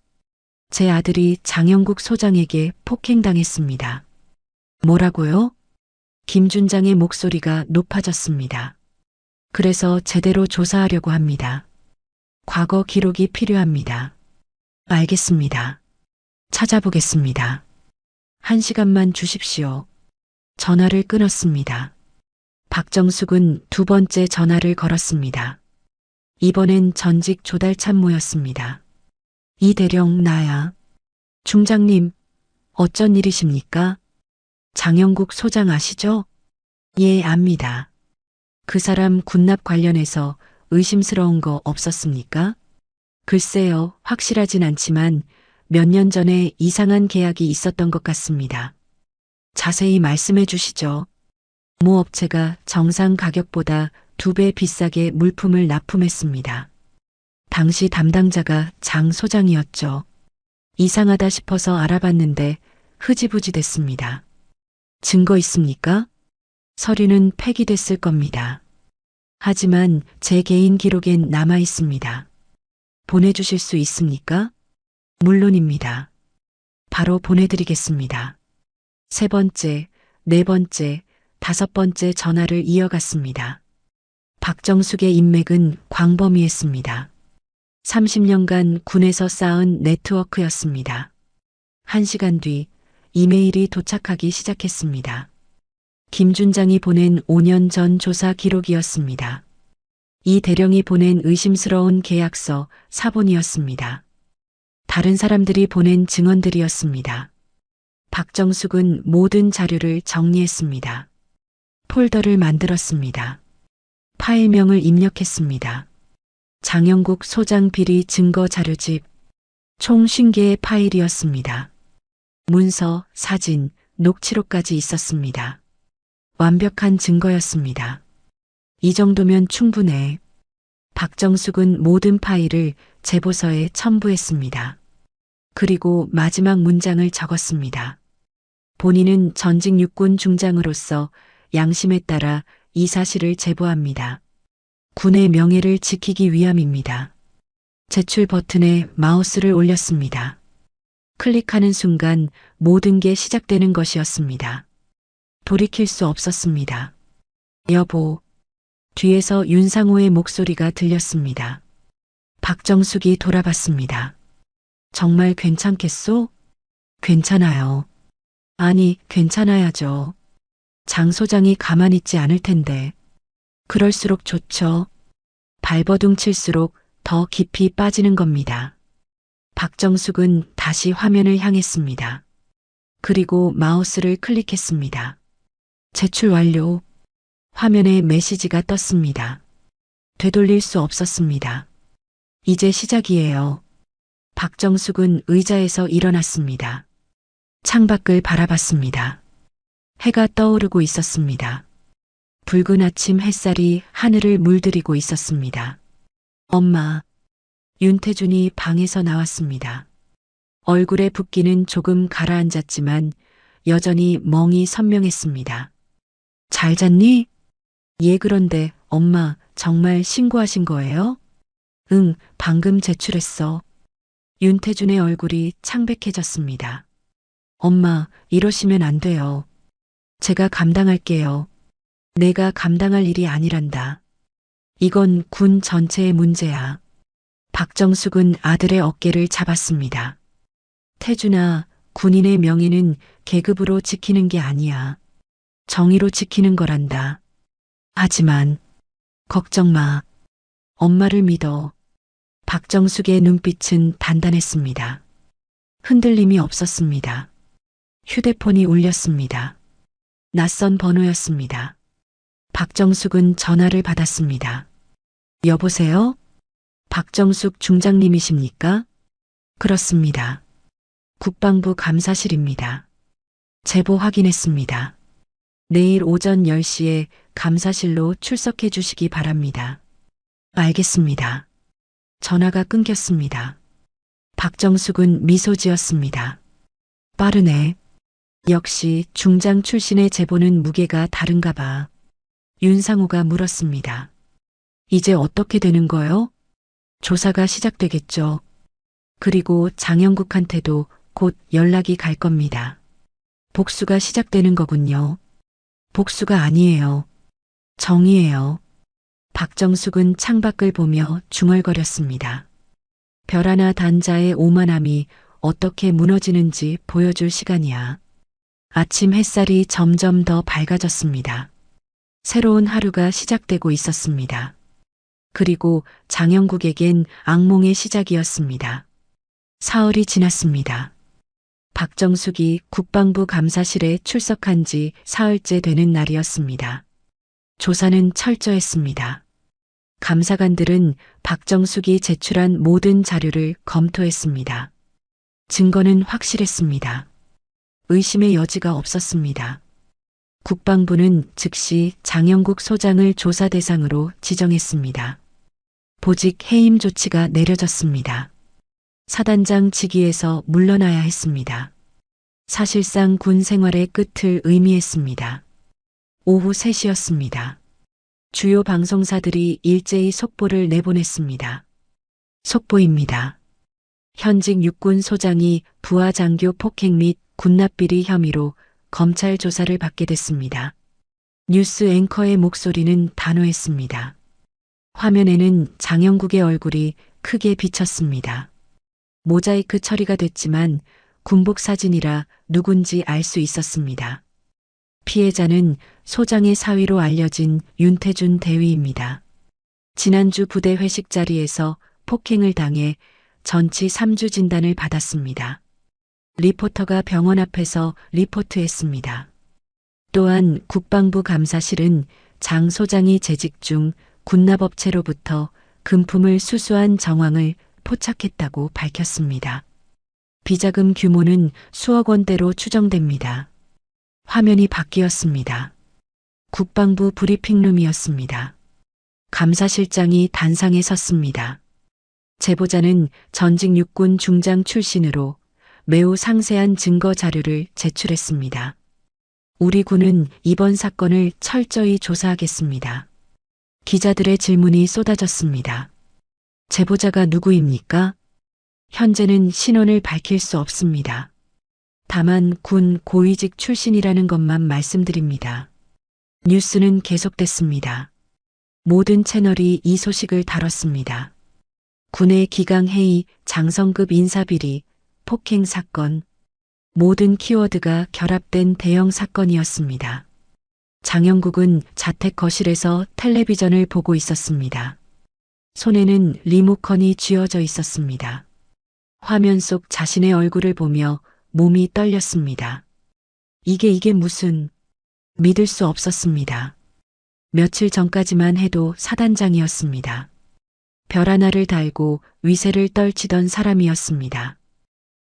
제 아들이 장영국 소장에게 폭행당했습니다. 뭐라고요? 김준장의 목소리가 높아졌습니다. 그래서 제대로 조사하려고 합니다. 과거 기록이 필요합니다. 알겠습니다. 찾아보겠습니다. 1시간만 주십시오. 전화를 끊었습니다. 박정숙은 두 번째 전화를 걸었습니다. 이번엔 전직 조달참모였습니다. 이 대령 나야. 중장님, 어쩐 일이십니까? 장영국 소장 아시죠? 예, 압니다. 그 사람 군납 관련해서 의심스러운 거 없었습니까? 글쎄요, 확실하진 않지만 몇 년 전에 이상한 계약이 있었던 것 같습니다. 자세히 말씀해 주시죠. 모 업체가 정상 가격보다 2배 비싸게 물품을 납품했습니다. 당시 담당자가 장 소장이었죠. 이상하다 싶어서 알아봤는데 흐지부지 됐습니다. 증거 있습니까? 서류는 폐기됐을 겁니다. 하지만 제 개인 기록엔 남아 있습니다. 보내주실 수 있습니까? 물론입니다. 바로 보내드리겠습니다. 세 번째, 네 번째, 다섯 번째 전화를 이어갔습니다. 박정숙의 인맥은 광범위했습니다. 30년간 군에서 쌓은 네트워크였습니다. 1시간 뒤 이메일이 도착하기 시작했습니다. 김준장이 보낸 5년 전 조사 기록이었습니다. 이 대령이 보낸 의심스러운 계약서 사본이었습니다. 다른 사람들이 보낸 증언들이었습니다. 박정숙은 모든 자료를 정리했습니다. 폴더를 만들었습니다. 파일명을 입력했습니다. 장영국 소장 비리 증거 자료집. 총 50개의 파일이었습니다. 문서, 사진, 녹취록까지 있었습니다. 완벽한 증거였습니다. 이 정도면 충분해. 박정숙은 모든 파일을 제보서에 첨부했습니다. 그리고 마지막 문장을 적었습니다. 본인은 전직 육군 중장으로서 양심에 따라 이 사실을 제보합니다. 군의 명예를 지키기 위함입니다. 제출 버튼에 마우스를 올렸습니다. 클릭하는 순간 모든 게 시작되는 것이었습니다. 돌이킬 수 없었습니다. 여보. 뒤에서 윤상호의 목소리가 들렸습니다. 박정숙이 돌아봤습니다. 정말 괜찮겠소? 괜찮아요. 아니, 괜찮아야죠. 장 소장이 가만히 있지 않을 텐데. 그럴수록 좋죠. 발버둥 칠수록 더 깊이 빠지는 겁니다. 박정숙은 다시 화면을 향했습니다. 그리고 마우스를 클릭했습니다. 제출 완료. 화면에 메시지가 떴습니다. 되돌릴 수 없었습니다. 이제 시작이에요. 박정숙은 의자에서 일어났습니다. 창밖을 바라봤습니다. 해가 떠오르고 있었습니다. 붉은 아침 햇살이 하늘을 물들이고 있었습니다. 엄마. 윤태준이 방에서 나왔습니다. 얼굴에 붓기는 조금 가라앉았지만 여전히 멍이 선명했습니다. 잘 잤니? 예, 그런데 엄마 정말 신고하신 거예요? 응, 방금 제출했어. 윤태준의 얼굴이 창백해졌습니다. 엄마, 이러시면 안 돼요. 제가 감당할게요. 내가 감당할 일이 아니란다. 이건 군 전체의 문제야. 박정숙은 아들의 어깨를 잡았습니다. 태준아, 군인의 명예는 계급으로 지키는 게 아니야. 정의로 지키는 거란다. 하지만 걱정 마. 엄마를 믿어. 박정숙의 눈빛은 단단했습니다. 흔들림이 없었습니다. 휴대폰이 울렸습니다. 낯선 번호였습니다. 박정숙은 전화를 받았습니다. 여보세요? 박정숙 중장님이십니까? 그렇습니다. 국방부 감사실입니다. 제보 확인했습니다. 내일 오전 10시에 감사실로 출석해 주시기 바랍니다. 알겠습니다. 전화가 끊겼습니다. 박정숙은 미소 지었습니다. 빠르네. 역시 중장 출신의 제보는 무게가 다른가 봐. 윤상호가 물었습니다. 이제 어떻게 되는 거요? 조사가 시작되겠죠. 그리고 장영국한테도 곧 연락이 갈 겁니다. 복수가 시작되는 거군요. 복수가 아니에요. 정의예요. 박정숙은 창밖을 보며 중얼거렸습니다. 별 하나 단자의 오만함이 어떻게 무너지는지 보여줄 시간이야. 아침 햇살이 점점 더 밝아졌습니다. 새로운 하루가 시작되고 있었습니다. 그리고 장영국에겐 악몽의 시작이었습니다. 사흘이 지났습니다. 박정숙이 국방부 감사실에 출석한 지 사흘째 되는 날이었습니다. 조사는 철저했습니다. 감사관들은 박정숙이 제출한 모든 자료를 검토했습니다. 증거는 확실했습니다. 의심의 여지가 없었습니다. 국방부는 즉시 장영국 소장을 조사 대상으로 지정했습니다. 보직 해임 조치가 내려졌습니다. 사단장 직위에서 물러나야 했습니다. 사실상 군 생활의 끝을 의미했습니다. 오후 3시였습니다. 주요 방송사들이 일제히 속보를 내보냈습니다. 속보입니다. 현직 육군 소장이 부하 장교 폭행 및 군납비리 혐의로 검찰 조사를 받게 됐습니다. 뉴스 앵커의 목소리는 단호했습니다. 화면에는 장영국의 얼굴이 크게 비쳤습니다. 모자이크 처리가 됐지만 군복 사진이라 누군지 알 수 있었습니다. 피해자는 소장의 사위로 알려진 윤태준 대위입니다. 지난주 부대 회식 자리에서 폭행을 당해 전치 3주 진단을 받았습니다. 리포터가 병원 앞에서 리포트했습니다. 또한 국방부 감사실은 장 소장이 재직 중 군납업체로부터 금품을 수수한 정황을 포착했다고 밝혔습니다. 비자금 규모는 수억 원대로 추정됩니다. 화면이 바뀌었습니다. 국방부 브리핑룸이었습니다. 감사실장이 단상에 섰습니다. 제보자는 전직 육군 중장 출신으로 매우 상세한 증거 자료를 제출했습니다. 우리 군은 이번 사건을 철저히 조사하겠습니다. 기자들의 질문이 쏟아졌습니다. 제보자가 누구입니까? 현재는 신원을 밝힐 수 없습니다. 다만 군 고위직 출신이라는 것만 말씀드립니다. 뉴스는 계속됐습니다. 모든 채널이 이 소식을 다뤘습니다. 군의 기강회의, 장성급 인사비리, 폭행 사건, 모든 키워드가 결합된 대형 사건이었습니다. 장영국은 자택 거실에서 텔레비전을 보고 있었습니다. 손에는 리모컨이 쥐어져 있었습니다. 화면 속 자신의 얼굴을 보며 몸이 떨렸습니다. 이게 무슨... 믿을 수 없었습니다. 며칠 전까지만 해도 사단장이었습니다. 별 하나를 달고 위세를 떨치던 사람이었습니다.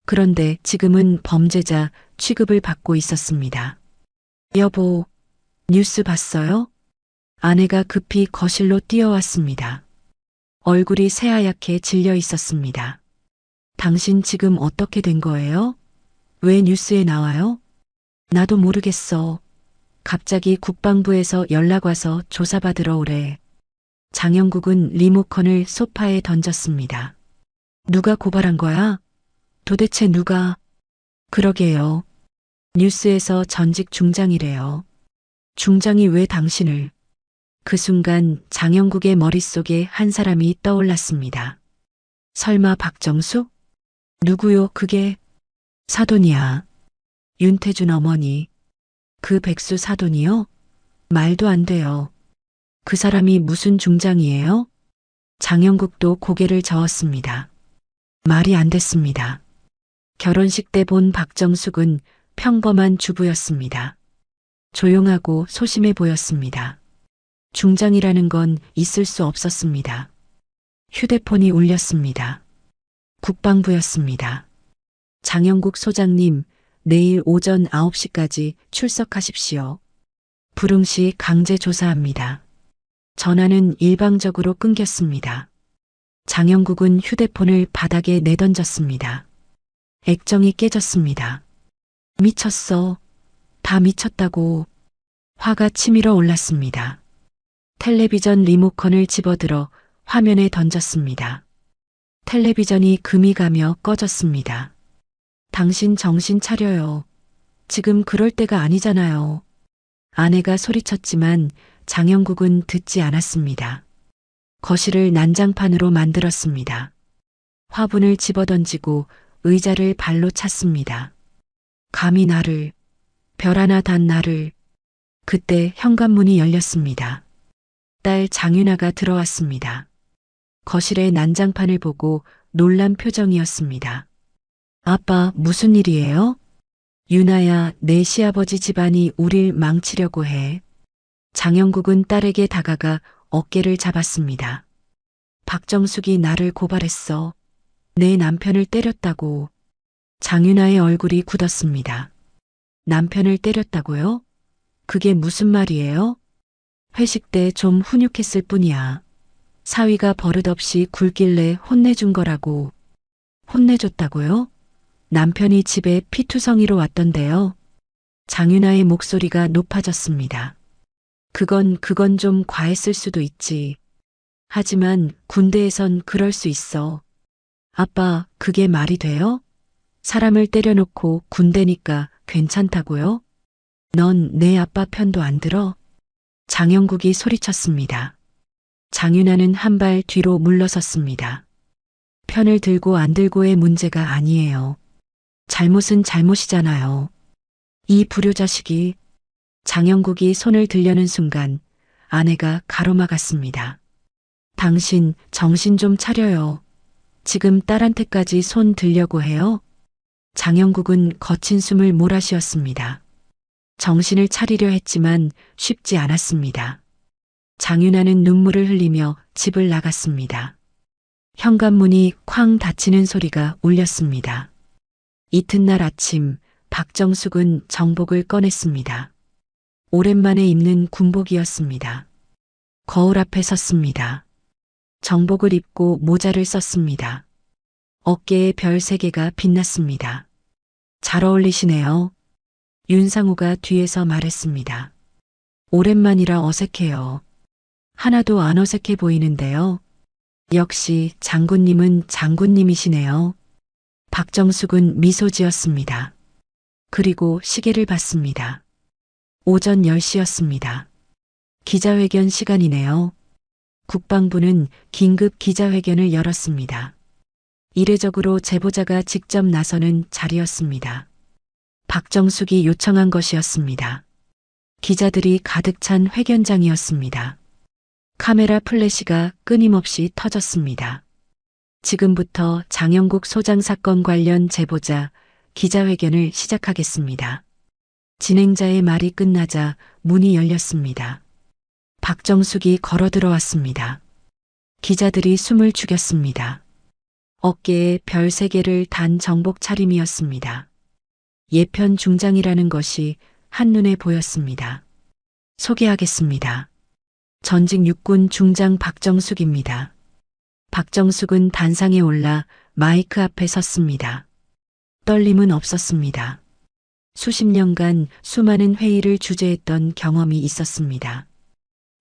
그런데 지금은 범죄자 취급을 받고 있었습니다. 여보, 뉴스 봤어요? 아내가 급히 거실로 뛰어왔습니다. 얼굴이 새하얗게 질려 있었습니다. 당신 지금 어떻게 된 거예요? 왜 뉴스에 나와요? 나도 모르겠어. 갑자기 국방부에서 연락 와서 조사받으러 오래. 장영국은 리모컨을 소파에 던졌습니다. 누가 고발한 거야? 도대체 누가? 그러게요. 뉴스에서 전직 중장이래요. 중장이 왜 당신을? 그 순간 장영국의 머릿속에 한 사람이 떠올랐습니다. 설마 박정숙? 누구요 그게? 사돈이야. 윤태준 어머니. 그 백수 사돈이요? 말도 안 돼요. 그 사람이 무슨 중장이에요? 장영국도 고개를 저었습니다. 말이 안 됐습니다. 결혼식 때 본 박정숙은 평범한 주부였습니다. 조용하고 소심해 보였습니다. 중장이라는 건 있을 수 없었습니다. 휴대폰이 울렸습니다. 국방부였습니다. 장영국 소장님, 내일 오전 9시까지 출석하십시오. 불응시 강제 조사합니다. 전화는 일방적으로 끊겼습니다. 장영국은 휴대폰을 바닥에 내던졌습니다. 액정이 깨졌습니다. 미쳤어. 다 미쳤다고. 화가 치밀어 올랐습니다. 텔레비전 리모컨을 집어들어 화면에 던졌습니다. 텔레비전이 금이 가며 꺼졌습니다. 당신 정신 차려요. 지금 그럴 때가 아니잖아요. 아내가 소리쳤지만 장영국은 듣지 않았습니다. 거실을 난장판으로 만들었습니다. 화분을 집어던지고 의자를 발로 찼습니다. 감히 나를, 별 하나 단 나를. 그때 현관문이 열렸습니다. 딸 장윤아가 들어왔습니다. 거실의 난장판을 보고 놀란 표정이었습니다. 아빠, 무슨 일이에요? 윤아야, 내 시아버지 집안이 우릴 망치려고 해. 장영국은 딸에게 다가가 어깨를 잡았습니다. 박정숙이 나를 고발했어. 내 남편을 때렸다고. 장윤아의 얼굴이 굳었습니다. 남편을 때렸다고요? 그게 무슨 말이에요? 회식 때 좀 훈육했을 뿐이야. 사위가 버릇없이 굴길래 혼내준 거라고. 혼내줬다고요? 남편이 집에 피투성이로 왔던데요. 장윤아의 목소리가 높아졌습니다. 그건 좀 과했을 수도 있지. 하지만 군대에선 그럴 수 있어. 아빠, 그게 말이 돼요? 사람을 때려놓고 군대니까 괜찮다고요? 넌 내 아빠 편도 안 들어? 장영국이 소리쳤습니다. 장윤아는 한 발 뒤로 물러섰습니다. 편을 들고 안 들고의 문제가 아니에요. 잘못은 잘못이잖아요. 이 불효자식이. 장영국이 손을 들려는 순간 아내가 가로막았습니다. 당신 정신 좀 차려요. 지금 딸한테까지 손 들려고 해요? 장영국은 거친 숨을 몰아쉬었습니다. 정신을 차리려 했지만 쉽지 않았습니다. 장윤아는 눈물을 흘리며 집을 나갔습니다. 현관문이 쾅 닫히는 소리가 울렸습니다. 이튿날 아침 박정숙은 정복을 꺼냈습니다. 오랜만에 입는 군복이었습니다. 거울 앞에 섰습니다. 정복을 입고 모자를 썼습니다. 어깨에 별 3개가 빛났습니다. 잘 어울리시네요. 윤상우가 뒤에서 말했습니다. 오랜만이라 어색해요. 하나도 안 어색해 보이는데요. 역시 장군님은 장군님이시네요. 박정숙은 미소 지었습니다. 그리고 시계를 봤습니다. 오전 10시였습니다. 기자회견 시간이네요. 국방부는 긴급 기자회견을 열었습니다. 이례적으로 제보자가 직접 나서는 자리였습니다. 박정숙이 요청한 것이었습니다. 기자들이 가득 찬 회견장이었습니다. 카메라 플래시가 끊임없이 터졌습니다. 지금부터 장영국 소장 사건 관련 제보자 기자회견을 시작하겠습니다. 진행자의 말이 끝나자 문이 열렸습니다. 박정숙이 걸어 들어왔습니다. 기자들이 숨을 죽였습니다. 어깨에 별 3개를 단 정복 차림이었습니다. 예편 중장이라는 것이 한눈에 보였습니다. 소개하겠습니다. 전직 육군 중장 박정숙입니다. 박정숙은 단상에 올라 마이크 앞에 섰습니다. 떨림은 없었습니다. 수십 년간 수많은 회의를 주재했던 경험이 있었습니다.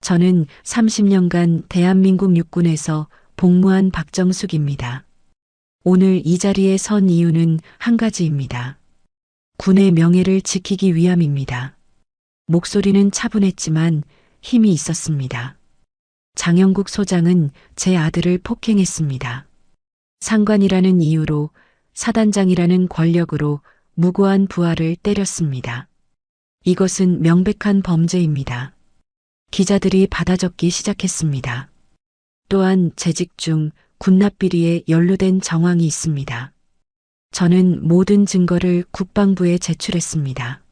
저는 30년간 대한민국 육군에서 복무한 박정숙입니다. 오늘 이 자리에 선 이유는 한 가지입니다. 군의 명예를 지키기 위함입니다. 목소리는 차분했지만 힘이 있었습니다. 장영국 소장은 제 아들을 폭행했습니다. 상관이라는 이유로, 사단장이라는 권력으로 무고한 부하를 때렸습니다. 이것은 명백한 범죄입니다. 기자들이 받아 적기 시작했습니다. 또한 재직 중 군납비리에 연루된 정황이 있습니다. 저는 모든 증거를 국방부에 제출했습니다.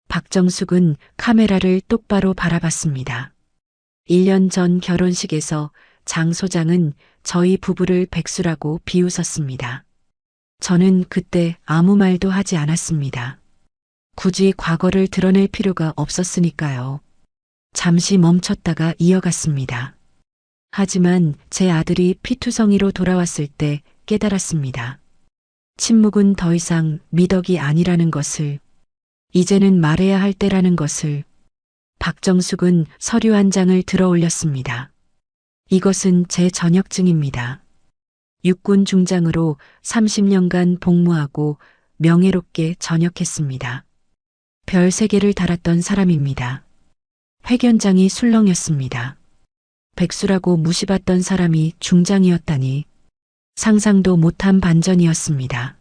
박정숙은 카메라를 똑바로 바라봤습니다. 1년 전 결혼식에서 장 소장은 저희 부부를 백수라고 비웃었습니다. 저는 그때 아무 말도 하지 않았습니다. 굳이 과거를 드러낼 필요가 없었으니까요. 잠시 멈췄다가 이어갔습니다. 하지만 제 아들이 피투성이로 돌아왔을 때 깨달았습니다. 침묵은 더 이상 미덕이 아니라는 것을, 이제는 말해야 할 때라는 것을. 박정숙은 서류 한 장을 들어 올렸습니다. 이것은 제 전역증입니다. 육군 중장으로 30년간 복무하고 명예롭게 전역했습니다. 별 3개를 달았던 사람입니다. 회견장이 술렁였습니다. 백수라고 무시받던 사람이 중장이었다니 상상도 못한 반전이었습니다.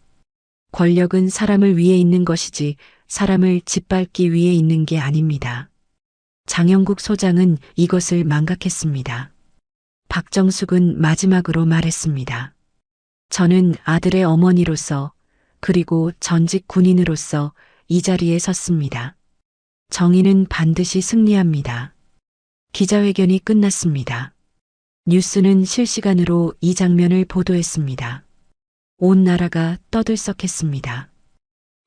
권력은 사람을 위해 있는 것이지 사람을 짓밟기 위해 있는 게 아닙니다. 장영국 소장은 이것을 망각했습니다. 박정숙은 마지막으로 말했습니다. 저는 아들의 어머니로서 그리고 전직 군인으로서 이 자리에 섰습니다. 정의는 반드시 승리합니다. 기자회견이 끝났습니다. 뉴스는 실시간으로 이 장면을 보도했습니다. 온 나라가 떠들썩했습니다.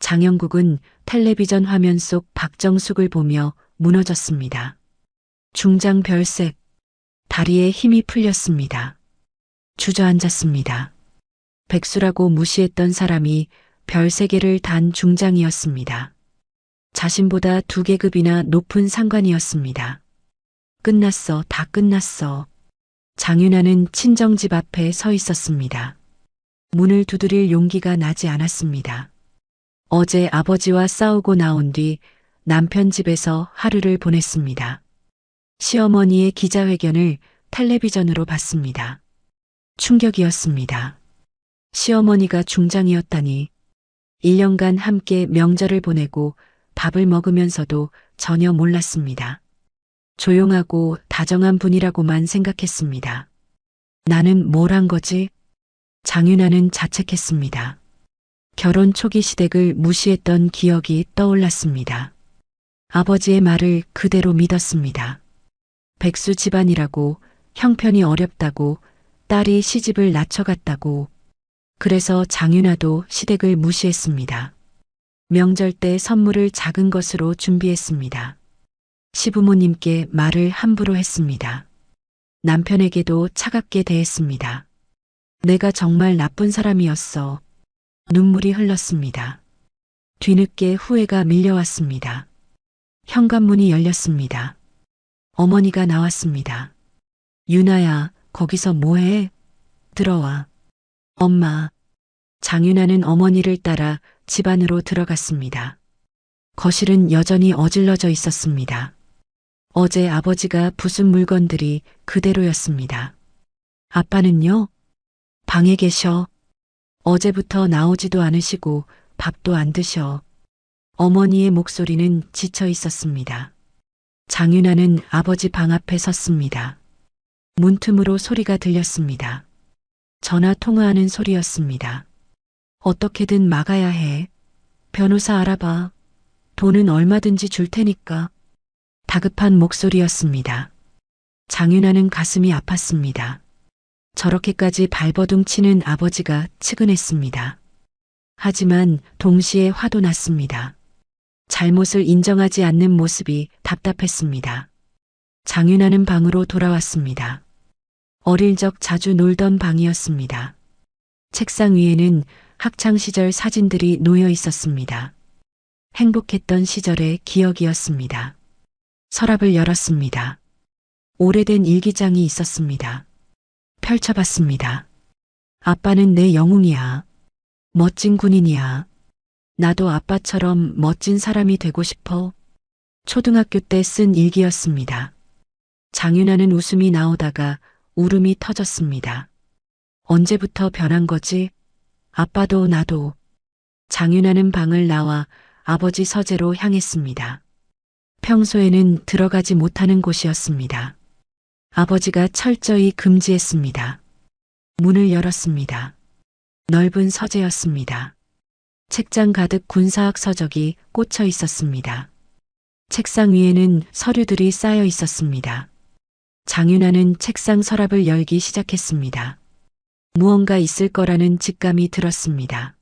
장영국은 텔레비전 화면 속 박정숙을 보며 무너졌습니다. 중장 별색, 다리에 힘이 풀렸습니다. 주저앉았습니다. 백수라고 무시했던 사람이 별 3개를 단 중장이었습니다. 자신보다 2계급이나 높은 상관이었습니다. 끝났어, 다 끝났어. 장윤아는 친정집 앞에 서 있었습니다. 문을 두드릴 용기가 나지 않았습니다. 어제 아버지와 싸우고 나온 뒤 남편 집에서 하루를 보냈습니다. 시어머니의 기자회견을 텔레비전으로 봤습니다. 충격이었습니다. 시어머니가 중장이었다니. 1년간 함께 명절을 보내고 밥을 먹으면서도 전혀 몰랐습니다. 조용하고 다정한 분이라고만 생각했습니다. 나는 뭘 한 거지? 장윤아는 자책했습니다. 결혼 초기 시댁을 무시했던 기억이 떠올랐습니다. 아버지의 말을 그대로 믿었습니다. 백수 집안이라고, 형편이 어렵다고, 딸이 시집을 낮춰갔다고. 그래서 장윤아도 시댁을 무시했습니다. 명절 때 선물을 작은 것으로 준비했습니다. 시부모님께 말을 함부로 했습니다. 남편에게도 차갑게 대했습니다. 내가 정말 나쁜 사람이었어. 눈물이 흘렀습니다. 뒤늦게 후회가 밀려왔습니다. 현관문이 열렸습니다. 어머니가 나왔습니다. 윤아야, 거기서 뭐해? 들어와. 엄마. 장윤아는 어머니를 따라 집 안으로 들어갔습니다. 거실은 여전히 어질러져 있었습니다. 어제 아버지가 부순 물건들이 그대로였습니다. 아빠는요? 방에 계셔. 어제부터 나오지도 않으시고 밥도 안 드셔. 어머니의 목소리는 지쳐 있었습니다. 장윤아는 아버지 방 앞에 섰습니다. 문틈으로 소리가 들렸습니다. 전화 통화하는 소리였습니다. 어떻게든 막아야 해. 변호사 알아봐. 돈은 얼마든지 줄 테니까. 다급한 목소리였습니다. 장윤아는 가슴이 아팠습니다. 저렇게까지 발버둥 치는 아버지가 측은했습니다. 하지만 동시에 화도 났습니다. 잘못을 인정하지 않는 모습이 답답했습니다. 장윤아는 방으로 돌아왔습니다. 어릴 적 자주 놀던 방이었습니다. 책상 위에는 학창시절 사진들이 놓여 있었습니다. 행복했던 시절의 기억이었습니다. 서랍을 열었습니다. 오래된 일기장이 있었습니다. 펼쳐봤습니다. 아빠는 내 영웅이야. 멋진 군인이야. 나도 아빠처럼 멋진 사람이 되고 싶어. 초등학교 때 쓴 일기였습니다. 장윤아는 웃음이 나오다가 울음이 터졌습니다. 언제부터 변한 거지? 아빠도 나도. 장윤아는 방을 나와 아버지 서재로 향했습니다. 평소에는 들어가지 못하는 곳이었습니다. 아버지가 철저히 금지했습니다. 문을 열었습니다. 넓은 서재였습니다. 책장 가득 군사학 서적이 꽂혀 있었습니다. 책상 위에는 서류들이 쌓여 있었습니다. 장윤아는 책상 서랍을 열기 시작했습니다. 무언가 있을 거라는 직감이 들었습니다.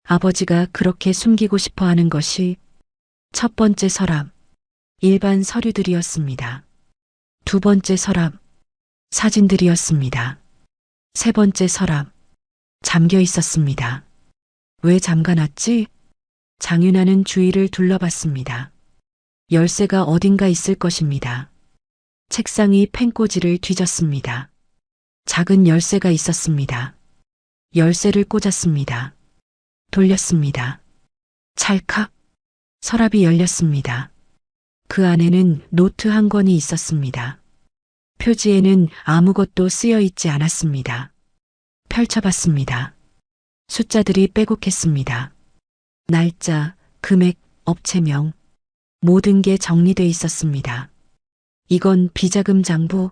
아버지가 그렇게 숨기고 싶어 하는 것이 첫 번째 서랍, 일반 서류들이었습니다. 두 번째 서랍, 사진들이었습니다. 세 번째 서랍, 잠겨 있었습니다. 왜 잠가놨지? 장윤아는 주위를 둘러봤습니다. 열쇠가 어딘가 있을 것입니다. 책상이 펜꽂이를 뒤졌습니다. 작은 열쇠가 있었습니다. 열쇠를 꽂았습니다. 돌렸습니다. 찰칵. 서랍이 열렸습니다. 그 안에는 노트 한 권이 있었습니다. 표지에는 아무것도 쓰여 있지 않았습니다. 펼쳐봤습니다. 숫자들이 빼곡했습니다. 날짜, 금액, 업체명, 모든 게 정리돼 있었습니다. 이건 비자금 장부.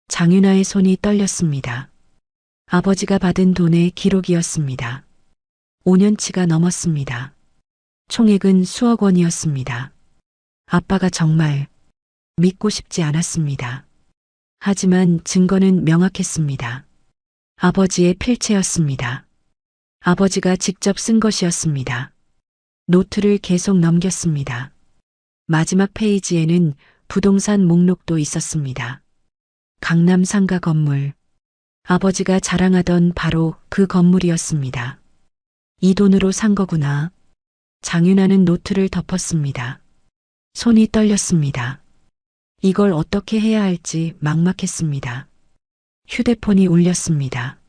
장윤아의 손이 떨렸습니다. 아버지가 받은 돈의 기록이었습니다. 5년치가 넘었습니다. 총액은 수억 원이었습니다. 아빠가 정말 믿고 싶지 않았습니다. 하지만 증거는 명확했습니다. 아버지의 필체였습니다. 아버지가 직접 쓴 것이었습니다. 노트를 계속 넘겼습니다. 마지막 페이지에는 부동산 목록도 있었습니다. 강남 상가 건물. 아버지가 자랑하던 바로 그 건물이었습니다. 이 돈으로 산 거구나. 장윤아는 노트를 덮었습니다. 손이 떨렸습니다. 이걸 어떻게 해야 할지 막막했습니다. 휴대폰이 울렸습니다.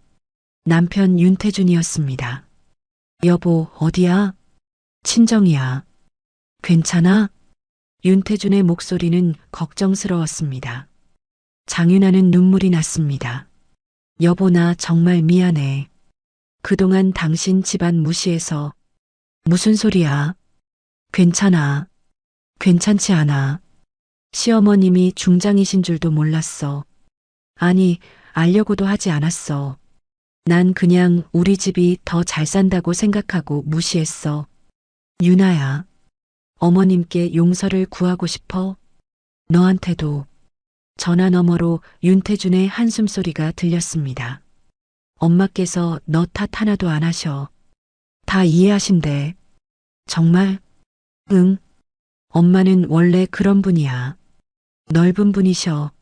남편 윤태준이었습니다. 여보, 어디야? 친정이야. 괜찮아? 윤태준의 목소리는 걱정스러웠습니다. 장윤아는 눈물이 났습니다. 여보, 나 정말 미안해. 그동안 당신 집안 무시해서. 무슨 소리야? 괜찮아. 괜찮지 않아. 시어머님이 중장이신 줄도 몰랐어. 아니, 알려고도 하지 않았어. 난 그냥 우리 집이 더 잘 산다고 생각하고 무시했어. 유나야, 어머님께 용서를 구하고 싶어. 너한테도. 전화 너머로 윤태준의 한숨소리가 들렸습니다. 엄마께서 너 탓 하나도 안 하셔. 다 이해하신대. 정말? 응. 엄마는 원래 그런 분이야. 넓은 분이셔.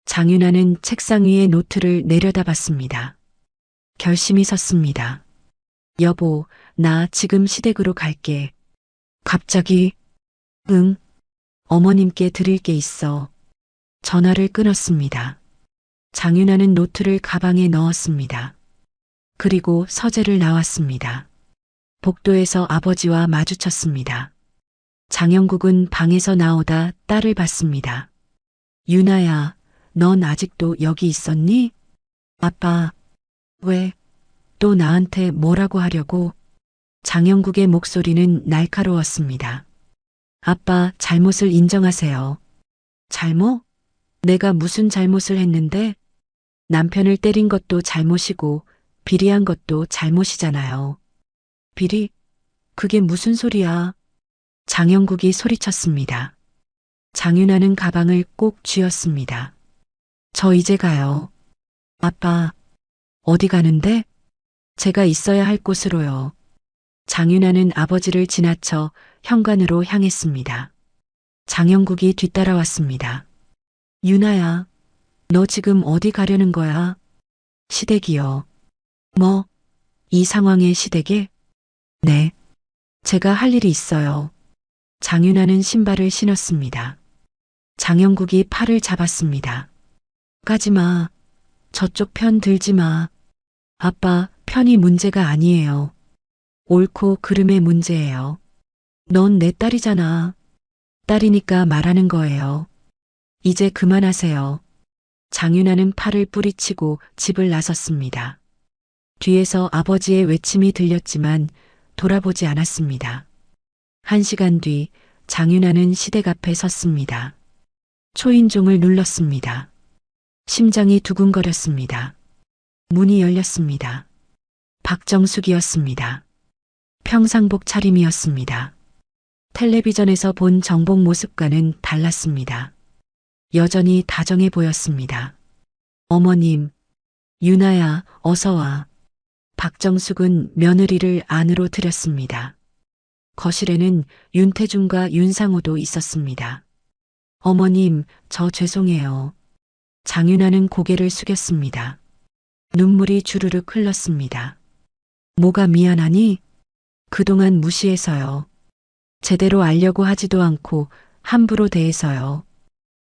장윤아는 책상 위에 노트를 내려다봤습니다. 결심이 섰습니다. 여보, 나 지금 시댁으로 갈게. 갑자기? 응. 어머님께 드릴 게 있어. 전화를 끊었습니다. 장윤아는 노트를 가방에 넣었습니다. 그리고 서재를 나왔습니다. 복도에서 아버지와 마주쳤습니다. 장영국은 방에서 나오다 딸을 봤습니다. 유나야, 넌 아직도 여기 있었니? 아빠, 왜? 또 나한테 뭐라고 하려고? 장영국의 목소리는 날카로웠습니다. 아빠, 잘못을 인정하세요. 잘못? 내가 무슨 잘못을 했는데? 남편을 때린 것도 잘못이고 비리한 것도 잘못이잖아요. 비리? 그게 무슨 소리야? 장영국이 소리쳤습니다. 장윤아는 가방을 꼭 쥐었습니다. 저 이제 가요. 아빠, 어디 가는데? 제가 있어야 할 곳으로요. 장윤아는 아버지를 지나쳐 현관으로 향했습니다. 장영국이 뒤따라왔습니다. 유나야, 너 지금 어디 가려는 거야? 시댁이요. 뭐? 이 상황에 시댁에? 네. 제가 할 일이 있어요. 장윤아는 신발을 신었습니다. 장영국이 팔을 잡았습니다. 가지 마. 저쪽 편 들지 마. 아빠, 편이 문제가 아니에요. 옳고 그름의 문제예요. 넌 내 딸이잖아. 딸이니까 말하는 거예요. 이제 그만하세요. 장윤아는 팔을 뿌리치고 집을 나섰습니다. 뒤에서 아버지의 외침이 들렸지만 돌아보지 않았습니다. 1시간 뒤 장윤아는 시댁 앞에 섰습니다. 초인종을 눌렀습니다. 심장이 두근거렸습니다. 문이 열렸습니다. 박정숙이었습니다. 평상복 차림이었습니다. 텔레비전에서 본 정복 모습과는 달랐습니다. 여전히 다정해 보였습니다. 어머님, 유나야, 어서 와. 박정숙은 며느리를 안으로 들였습니다. 거실에는 윤태준과 윤상호도 있었습니다. 어머님, 저 죄송해요. 장윤아는 고개를 숙였습니다. 눈물이 주르륵 흘렀습니다. 뭐가 미안하니? 그동안 무시해서요. 제대로 알려고 하지도 않고 함부로 대해서요.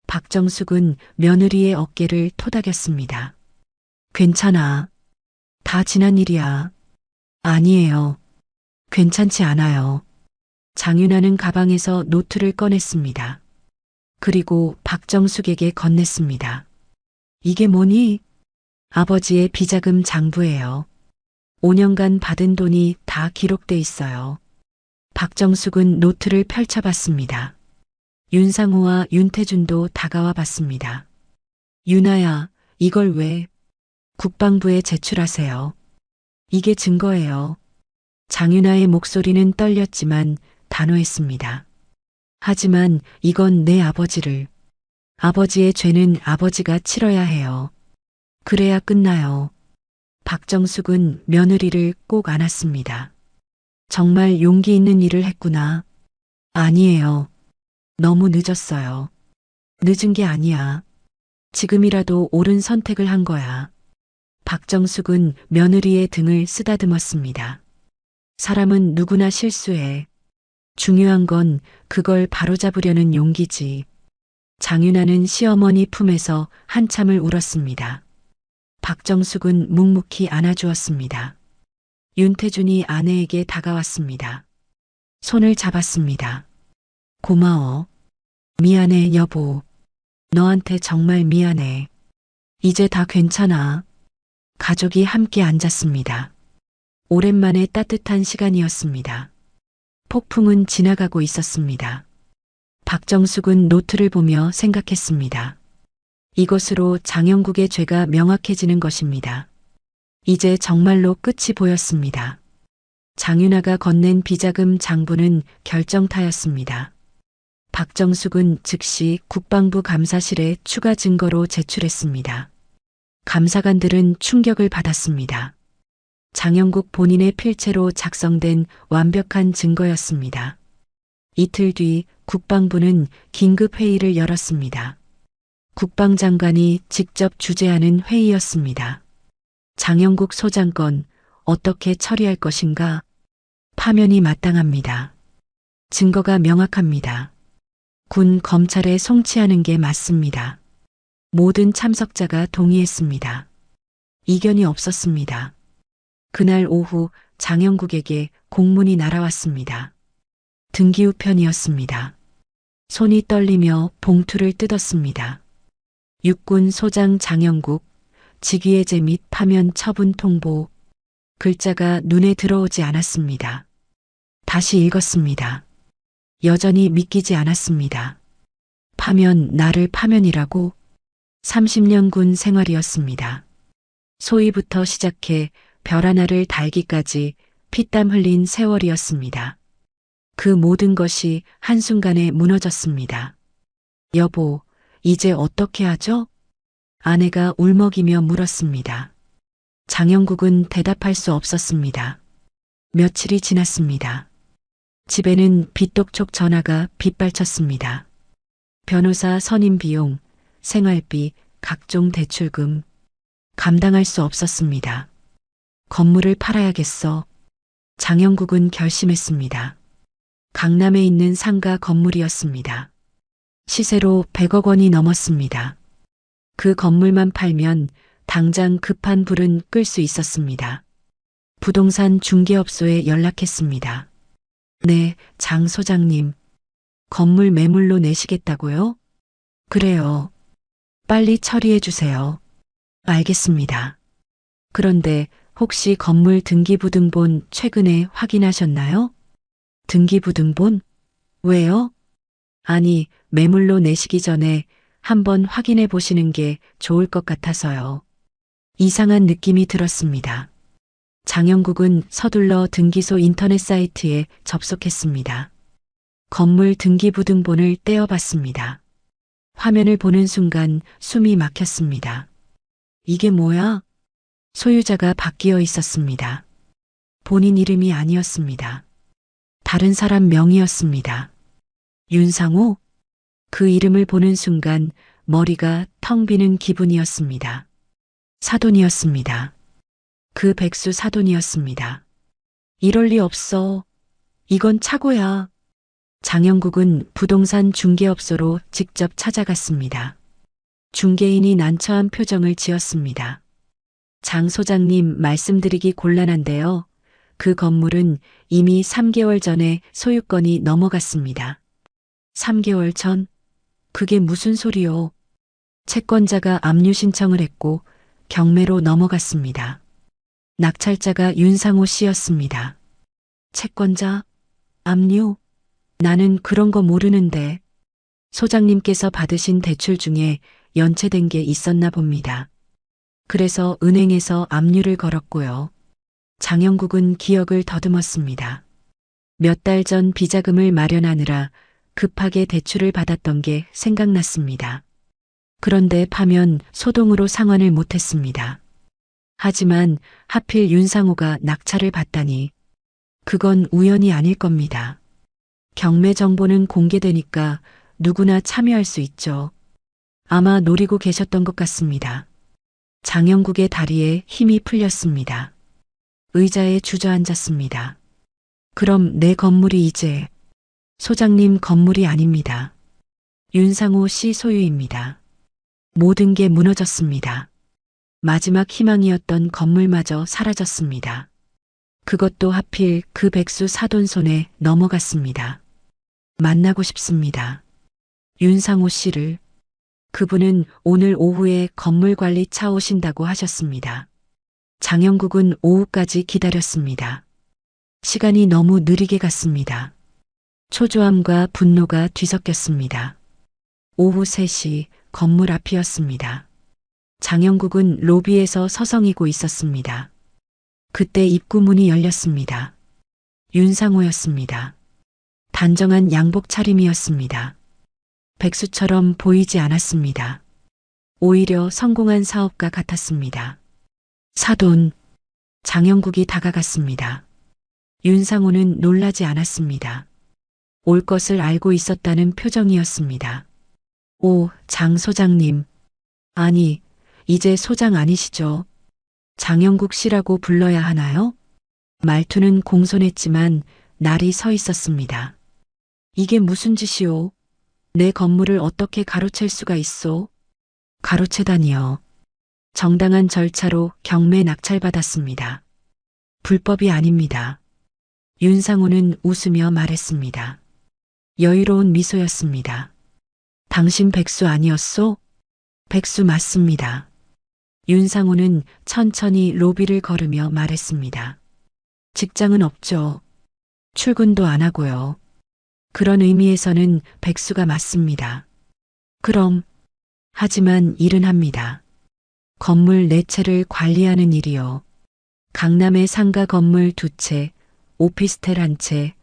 박정숙은 며느리의 어깨를 토닥였습니다. 괜찮아. 다 지난 일이야. 아니에요. 괜찮지 않아요. 장윤아는 가방에서 노트를 꺼냈습니다. 그리고 박정숙에게 건넸습니다. 이게 뭐니? 아버지의 비자금 장부예요. 5년간 받은 돈이 다 기록돼 있어요. 박정숙은 노트를 펼쳐봤습니다. 윤상호와 윤태준도 다가와 봤습니다. 유나야, 이걸 왜? 국방부에 제출하세요. 이게 증거예요. 장윤아의 목소리는 떨렸지만 단호했습니다. 하지만 이건 내 아버지를. 아버지의 죄는 아버지가 치러야 해요. 그래야 끝나요. 박정숙은 며느리를 꼭 안았습니다. 정말 용기 있는 일을 했구나. 아니에요. 너무 늦었어요. 늦은 게 아니야. 지금이라도 옳은 선택을 한 거야. 박정숙은 며느리의 등을 쓰다듬었습니다. 사람은 누구나 실수해. 중요한 건 그걸 바로잡으려는 용기지. 장윤아는 시어머니 품에서 한참을 울었습니다. 박정숙은 묵묵히 안아주었습니다. 윤태준이 아내에게 다가왔습니다. 손을 잡았습니다. 고마워. 미안해, 여보. 너한테 정말 미안해. 이제 다 괜찮아. 가족이 함께 앉았습니다. 오랜만에 따뜻한 시간이었습니다. 폭풍은 지나가고 있었습니다. 박정숙은 노트를 보며 생각했습니다. 이것으로 장영국의 죄가 명확해지는 것입니다. 이제 정말로 끝이 보였습니다. 장윤아가 건넨 비자금 장부는 결정타였습니다. 박정숙은 즉시 국방부 감사실에 추가 증거로 제출했습니다. 감사관들은 충격을 받았습니다. 장영국 본인의 필체로 작성된 완벽한 증거였습니다. 이틀 뒤 국방부는 긴급회의를 열었습니다. 국방장관이 직접 주재하는 회의였습니다. 장영국 소장 건 어떻게 처리할 것인가? 파면이 마땅합니다. 증거가 명확합니다. 군 검찰에 송치하는 게 맞습니다. 모든 참석자가 동의했습니다. 이견이 없었습니다. 그날 오후 장영국에게 공문이 날아왔습니다. 등기우편이었습니다. 손이 떨리며 봉투를 뜯었습니다. 육군 소장 장영국, 직위해제 및 파면 처분 통보. 글자가 눈에 들어오지 않았습니다. 다시 읽었습니다. 여전히 믿기지 않았습니다. 파면, 나를 파면이라고? 30년 군 생활이었습니다. 소위부터 시작해 별 하나를 달기까지 피땀 흘린 세월이었습니다. 그 모든 것이 한순간에 무너졌습니다. 여보, 이제 어떻게 하죠? 아내가 울먹이며 물었습니다. 장영국은 대답할 수 없었습니다. 며칠이 지났습니다. 집에는 빚독촉 전화가 빗발쳤습니다. 변호사 선임 비용, 생활비, 각종 대출금. 감당할 수 없었습니다. 건물을 팔아야겠어. 장영국은 결심했습니다. 강남에 있는 상가 건물이었습니다. 시세로 100억 원이 넘었습니다. 그 건물만 팔면 당장 급한 불은 끌 수 있었습니다. 부동산 중개업소에 연락했습니다. 네, 장 소장님. 건물 매물로 내시겠다고요? 그래요. 빨리 처리해 주세요. 알겠습니다. 그런데 혹시 건물 등기부등본 최근에 확인하셨나요? 등기부등본? 왜요? 아니, 매물로 내시기 전에 한번 확인해 보시는 게 좋을 것 같아서요. 이상한 느낌이 들었습니다. 장영국은 서둘러 등기소 인터넷 사이트에 접속했습니다. 건물 등기부등본을 떼어봤습니다. 화면을 보는 순간 숨이 막혔습니다. 이게 뭐야? 소유자가 바뀌어 있었습니다. 본인 이름이 아니었습니다. 다른 사람 명의였습니다. 윤상호? 그 이름을 보는 순간 머리가 텅 비는 기분이었습니다. 사돈이었습니다. 그 백수 사돈이었습니다. 이럴 리 없어. 이건 착오야. 장영국은 부동산 중개업소로 직접 찾아갔습니다. 중개인이 난처한 표정을 지었습니다. 장 소장님, 말씀드리기 곤란한데요. 그 건물은 이미 3개월 전에 소유권이 넘어갔습니다. 3개월 전? 그게 무슨 소리요? 채권자가 압류 신청을 했고 경매로 넘어갔습니다. 낙찰자가 윤상호 씨였습니다. 채권자? 압류? 나는 그런 거 모르는데. 소장님께서 받으신 대출 중에 연체된 게 있었나 봅니다. 그래서 은행에서 압류를 걸었고요. 장영국은 기억을 더듬었습니다. 몇 달 전 비자금을 마련하느라 급하게 대출을 받았던 게 생각났습니다. 그런데 파면 소동으로 상환을 못했습니다. 하지만 하필 윤상호가 낙찰을 받다니 그건 우연이 아닐 겁니다. 경매 정보는 공개되니까 누구나 참여할 수 있죠. 아마 노리고 계셨던 것 같습니다. 장영국의 다리에 힘이 풀렸습니다. 의자에 주저앉았습니다. 그럼 내 건물이 이제 소장님 건물이 아닙니다. 윤상호 씨 소유입니다. 모든 게 무너졌습니다. 마지막 희망이었던 건물마저 사라졌습니다. 그것도 하필 그 백수 사돈 손에 넘어갔습니다. 만나고 싶습니다. 윤상호 씨를. 그분은 오늘 오후에 건물관리 차 오신다고 하셨습니다. 장영국은 오후까지 기다렸습니다. 시간이 너무 느리게 갔습니다. 초조함과 분노가 뒤섞였습니다. 오후 3시 건물 앞이었습니다. 장영국은 로비에서 서성이고 있었습니다. 그때 입구 문이 열렸습니다. 윤상호였습니다. 단정한 양복 차림이었습니다. 백수처럼 보이지 않았습니다. 오히려 성공한 사업가 같았습니다. 사돈, 장영국이 다가갔습니다. 윤상호는 놀라지 않았습니다. 올 것을 알고 있었다는 표정이었습니다. 오, 장 소장님. 아니, 이제 소장 아니시죠? 장영국 씨라고 불러야 하나요? 말투는 공손했지만 날이 서 있었습니다. 이게 무슨 짓이오? 내 건물을 어떻게 가로챌 수가 있소? 가로채다니요. 정당한 절차로 경매 낙찰받았습니다. 불법이 아닙니다. 윤상호는 웃으며 말했습니다. 여유로운 미소였습니다. 당신 백수 아니었소? 백수 맞습니다. 윤상호는 천천히 로비를 걸으며 말했습니다. 직장은 없죠. 출근도 안 하고요. 그런 의미에서는 백수가 맞습니다. 그럼, 하지만 일은 합니다. 건물 4채를 관리하는 일이요. 강남의 상가 건물 2채, 오피스텔 1채,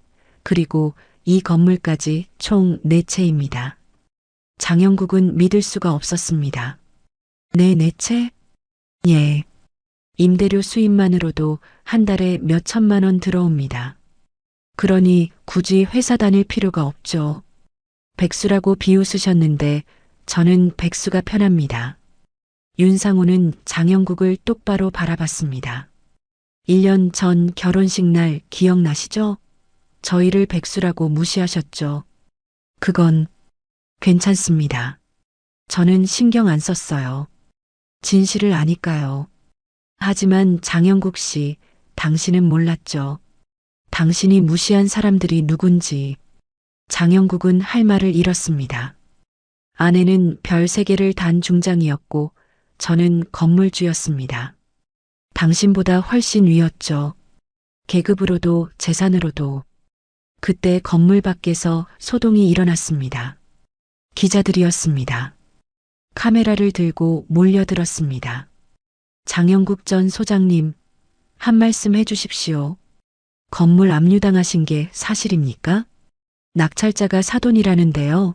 그리고 이 건물까지 총 4채입니다. 장영국은 믿을 수가 없었습니다. 네, 4채? 예. 임대료 수입만으로도 한 달에 몇 천만 원 들어옵니다. 그러니 굳이 회사 다닐 필요가 없죠. 백수라고 비웃으셨는데 저는 백수가 편합니다. 윤상호는 장영국을 똑바로 바라봤습니다. 1년 전 결혼식 날 기억나시죠? 저희를 백수라고 무시하셨죠. 그건 괜찮습니다. 저는 신경 안 썼어요. 진실을 아니까요. 하지만 장영국 씨, 당신은 몰랐죠. 당신이 무시한 사람들이 누군지. 장영국은 할 말을 잃었습니다. 아내는 별 3개를 단 중장이었고 저는 건물주였습니다. 당신보다 훨씬 위였죠. 계급으로도 재산으로도. 그때 건물 밖에서 소동이 일어났습니다. 기자들이었습니다. 카메라를 들고 몰려들었습니다. 장영국 전 소장님, 한 말씀 해주십시오. 건물 압류당하신 게 사실입니까? 낙찰자가 사돈이라는데요.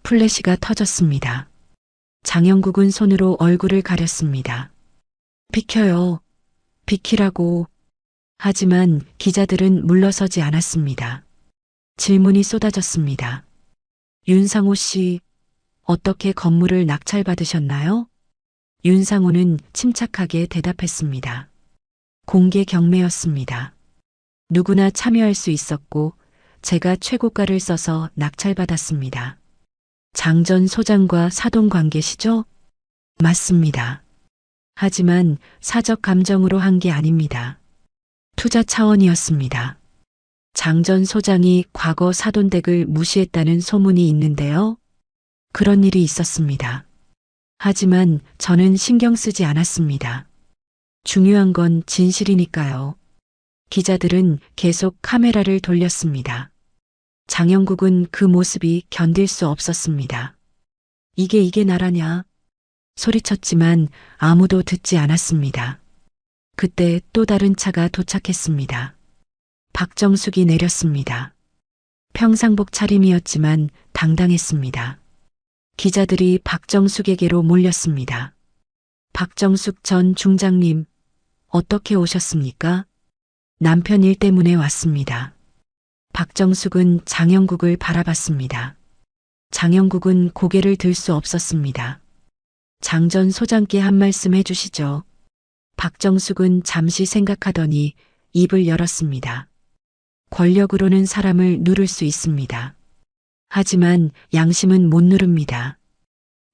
플래시가 터졌습니다. 장영국은 손으로 얼굴을 가렸습니다. 비켜요. 비키라고. 하지만 기자들은 물러서지 않았습니다. 질문이 쏟아졌습니다. 윤상호 씨, 어떻게 건물을 낙찰받으셨나요? 윤상호는 침착하게 대답했습니다. 공개 경매였습니다. 누구나 참여할 수 있었고 제가 최고가를 써서 낙찰받았습니다. 장 전 소장과 사돈 관계시죠? 맞습니다. 하지만 사적 감정으로 한 게 아닙니다. 투자 차원이었습니다. 장 전 소장이 과거 사돈 댁을 무시했다는 소문이 있는데요. 그런 일이 있었습니다. 하지만 저는 신경 쓰지 않았습니다. 중요한 건 진실이니까요. 기자들은 계속 카메라를 돌렸습니다. 장영국은 그 모습이 견딜 수 없었습니다. 이게 나라냐? 소리쳤지만 아무도 듣지 않았습니다. 그때 또 다른 차가 도착했습니다. 박정숙이 내렸습니다. 평상복 차림이었지만 당당했습니다. 기자들이 박정숙에게로 몰렸습니다. 박정숙 전 중장님, 어떻게 오셨습니까? 남편 일 때문에 왔습니다. 박정숙은 장영국을 바라봤습니다. 장영국은 고개를 들 수 없었습니다. 장 전 소장께 한 말씀 해주시죠. 박정숙은 잠시 생각하더니 입을 열었습니다. 권력으로는 사람을 누를 수 있습니다. 하지만 양심은 못 누릅니다.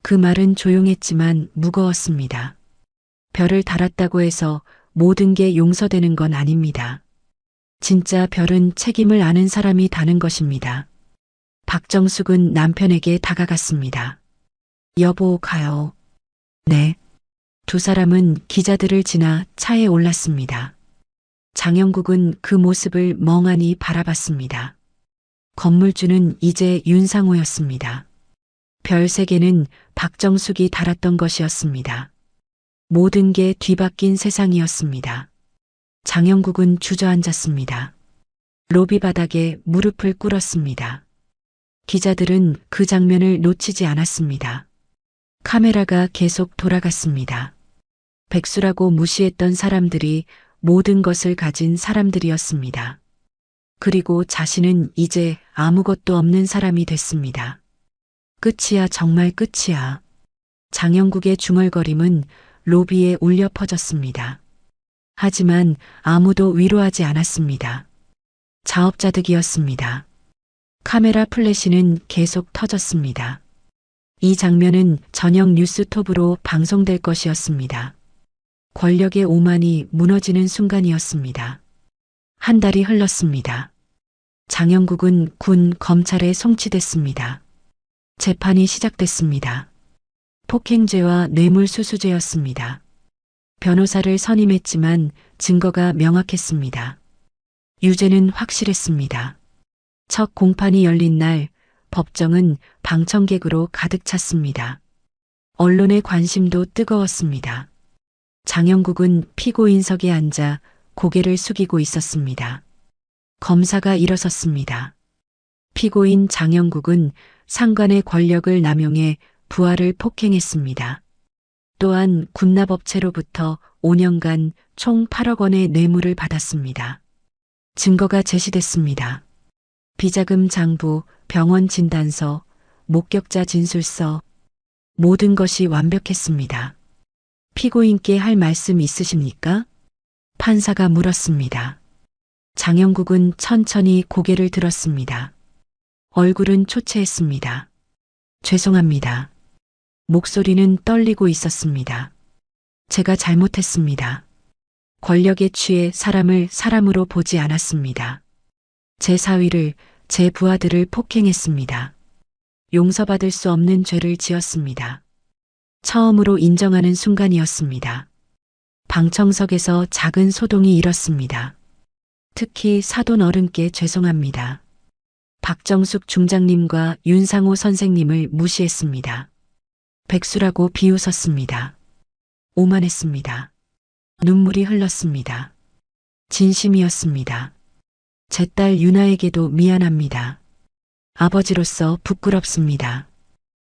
그 말은 조용했지만 무거웠습니다. 별을 달았다고 해서 모든 게 용서되는 건 아닙니다. 진짜 별은 책임을 아는 사람이 다는 것입니다. 박정숙은 남편에게 다가갔습니다. 여보, 가요. 네. 두 사람은 기자들을 지나 차에 올랐습니다. 장영국은 그 모습을 멍하니 바라봤습니다. 건물주는 이제 윤상호였습니다. 별 3개는 박정숙이 달았던 것이었습니다. 모든 게 뒤바뀐 세상이었습니다. 장영국은 주저앉았습니다. 로비 바닥에 무릎을 꿇었습니다. 기자들은 그 장면을 놓치지 않았습니다. 카메라가 계속 돌아갔습니다. 백수라고 무시했던 사람들이 모든 것을 가진 사람들이었습니다. 그리고 자신은 이제 아무것도 없는 사람이 됐습니다. 끝이야, 정말 끝이야. 장영국의 중얼거림은 로비에 울려 퍼졌습니다. 하지만 아무도 위로하지 않았습니다. 자업자득이었습니다. 카메라 플래시는 계속 터졌습니다. 이 장면은 저녁 뉴스톱으로 방송될 것이었습니다. 권력의 오만이 무너지는 순간이었습니다. 한 달이 흘렀습니다. 장영국은 군 검찰에 송치됐습니다. 재판이 시작됐습니다. 폭행죄와 뇌물수수죄였습니다. 변호사를 선임했지만 증거가 명확했습니다. 유죄는 확실했습니다. 첫 공판이 열린 날 법정은 방청객으로 가득 찼습니다. 언론의 관심도 뜨거웠습니다. 장영국은 피고인석에 앉아 고개를 숙이고 있었습니다. 검사가 일어섰습니다. 피고인 장영국은 상관의 권력을 남용해 부하를 폭행했습니다. 또한 군납업체로부터 5년간 총 8억 원의 뇌물을 받았습니다. 증거가 제시됐습니다. 비자금 장부, 병원 진단서, 목격자 진술서, 모든 것이 완벽했습니다. 피고인께 할 말씀 있으십니까? 판사가 물었습니다. 장영국은 천천히 고개를 들었습니다. 얼굴은 초췌했습니다. 죄송합니다. 목소리는 떨리고 있었습니다. 제가 잘못했습니다. 권력에 취해 사람을 사람으로 보지 않았습니다. 제 사위를, 제 부하들을 폭행했습니다. 용서받을 수 없는 죄를 지었습니다. 처음으로 인정하는 순간이었습니다. 방청석에서 작은 소동이 일었습니다. 특히 사돈 어른께 죄송합니다. 박정숙 중장님과 윤상호 선생님을 무시했습니다. 백수라고 비웃었습니다. 오만했습니다. 눈물이 흘렀습니다. 진심이었습니다. 제 딸 유나에게도 미안합니다. 아버지로서 부끄럽습니다.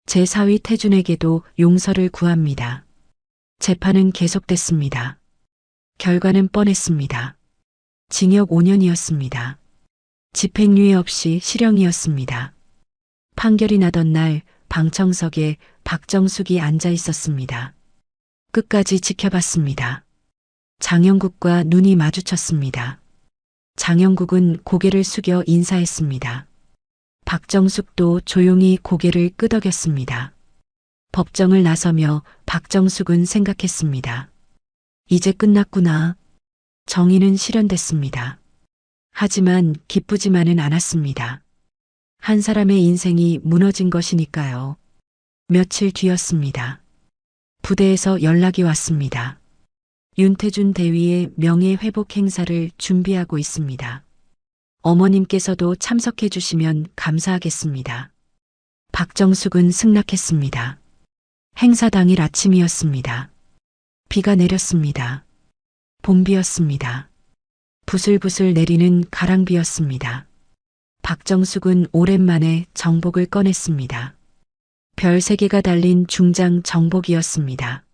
제 사위 태준에게도 용서를 구합니다. 재판은 계속됐습니다. 결과는 뻔했습니다. 징역 5년이었습니다. 집행유예 없이 실형이었습니다. 판결이 나던 날 방청석에 박정숙이 앉아 있었습니다. 끝까지 지켜봤습니다. 장영국과 눈이 마주쳤습니다. 장영국은 고개를 숙여 인사했습니다. 박정숙도 조용히 고개를 끄덕였습니다. 법정을 나서며 박정숙은 생각했습니다. 이제 끝났구나. 정의는 실현됐습니다. 하지만 기쁘지만은 않았습니다. 한 사람의 인생이 무너진 것이니까요. 며칠 뒤였습니다. 부대에서 연락이 왔습니다. 윤태준 대위의 명예회복 행사를 준비하고 있습니다. 어머님께서도 참석해 주시면 감사하겠습니다. 박정숙은 승낙했습니다. 행사 당일 아침이었습니다. 비가 내렸습니다. 봄비였습니다. 부슬부슬 내리는 가랑비였습니다. 박정숙은 오랜만에 정복을 꺼냈습니다. 별 3개가 달린 중장 정복이었습니다.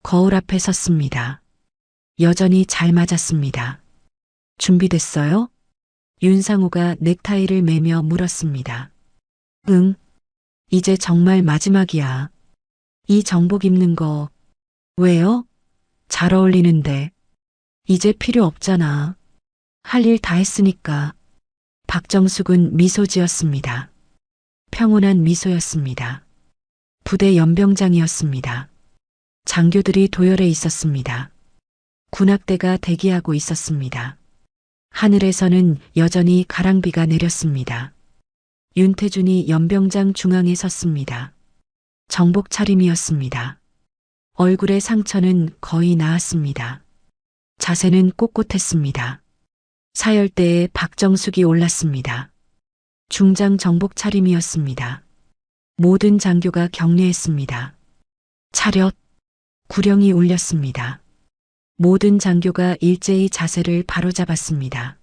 거울 앞에 섰습니다. 여전히 잘 맞았습니다. 준비됐어요? 윤상호가 넥타이를 매며 물었습니다. 응. 이제 정말 마지막이야. 이 정복 입는 거. 왜요? 잘 어울리는데. 이제 필요 없잖아. 할 일 다 했으니까. 박정숙은 미소 지었습니다. 평온한 미소였습니다. 부대 연병장이었습니다. 장교들이 도열해 있었습니다. 군악대가 대기하고 있었습니다. 하늘에서는 여전히 가랑비가 내렸습니다. 윤태준이 연병장 중앙에 섰습니다. 정복 차림이었습니다. 얼굴의 상처는 거의 나았습니다. 자세는 꼿꼿했습니다. 사열대에 박정숙이 올랐습니다. 중장 정복 차림이었습니다. 모든 장교가 격려했습니다. 차렷! 구령이 울렸습니다. 모든 장교가 일제히 자세를 바로잡았습니다.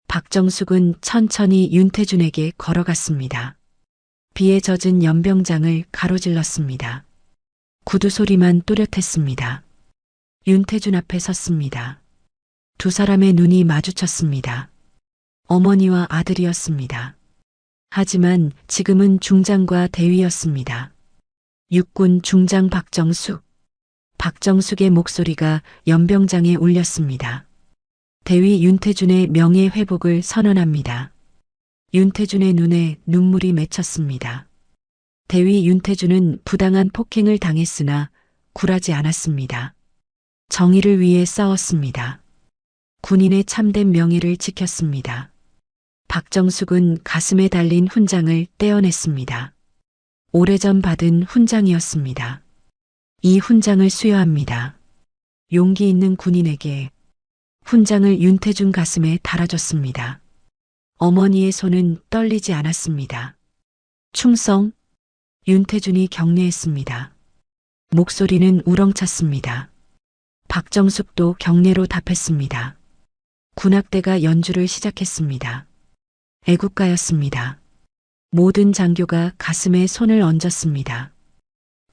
박정숙은 천천히 윤태준에게 걸어갔습니다. 비에 젖은 연병장을 가로질렀습니다. 구두 소리만 또렷했습니다. 윤태준 앞에 섰습니다. 두 사람의 눈이 마주쳤습니다. 어머니와 아들이었습니다. 하지만 지금은 중장과 대위였습니다. 육군 중장 박정숙. 박정숙의 목소리가 연병장에 울렸습니다. 대위 윤태준의 명예 회복을 선언합니다. 윤태준의 눈에 눈물이 맺혔습니다. 대위 윤태준은 부당한 폭행을 당했으나 굴하지 않았습니다. 정의를 위해 싸웠습니다. 군인의 참된 명예를 지켰습니다. 박정숙은 가슴에 달린 훈장을 떼어냈습니다. 오래전 받은 훈장이었습니다. 이 훈장을 수여합니다. 용기 있는 군인에게 훈장을 윤태준 가슴에 달아줬습니다. 어머니의 손은 떨리지 않았습니다. 충성! 윤태준이 격려했습니다. 목소리는 우렁찼습니다. 박정숙도 격려로 답했습니다. 군악대가 연주를 시작했습니다. 애국가였습니다. 모든 장교가 가슴에 손을 얹었습니다.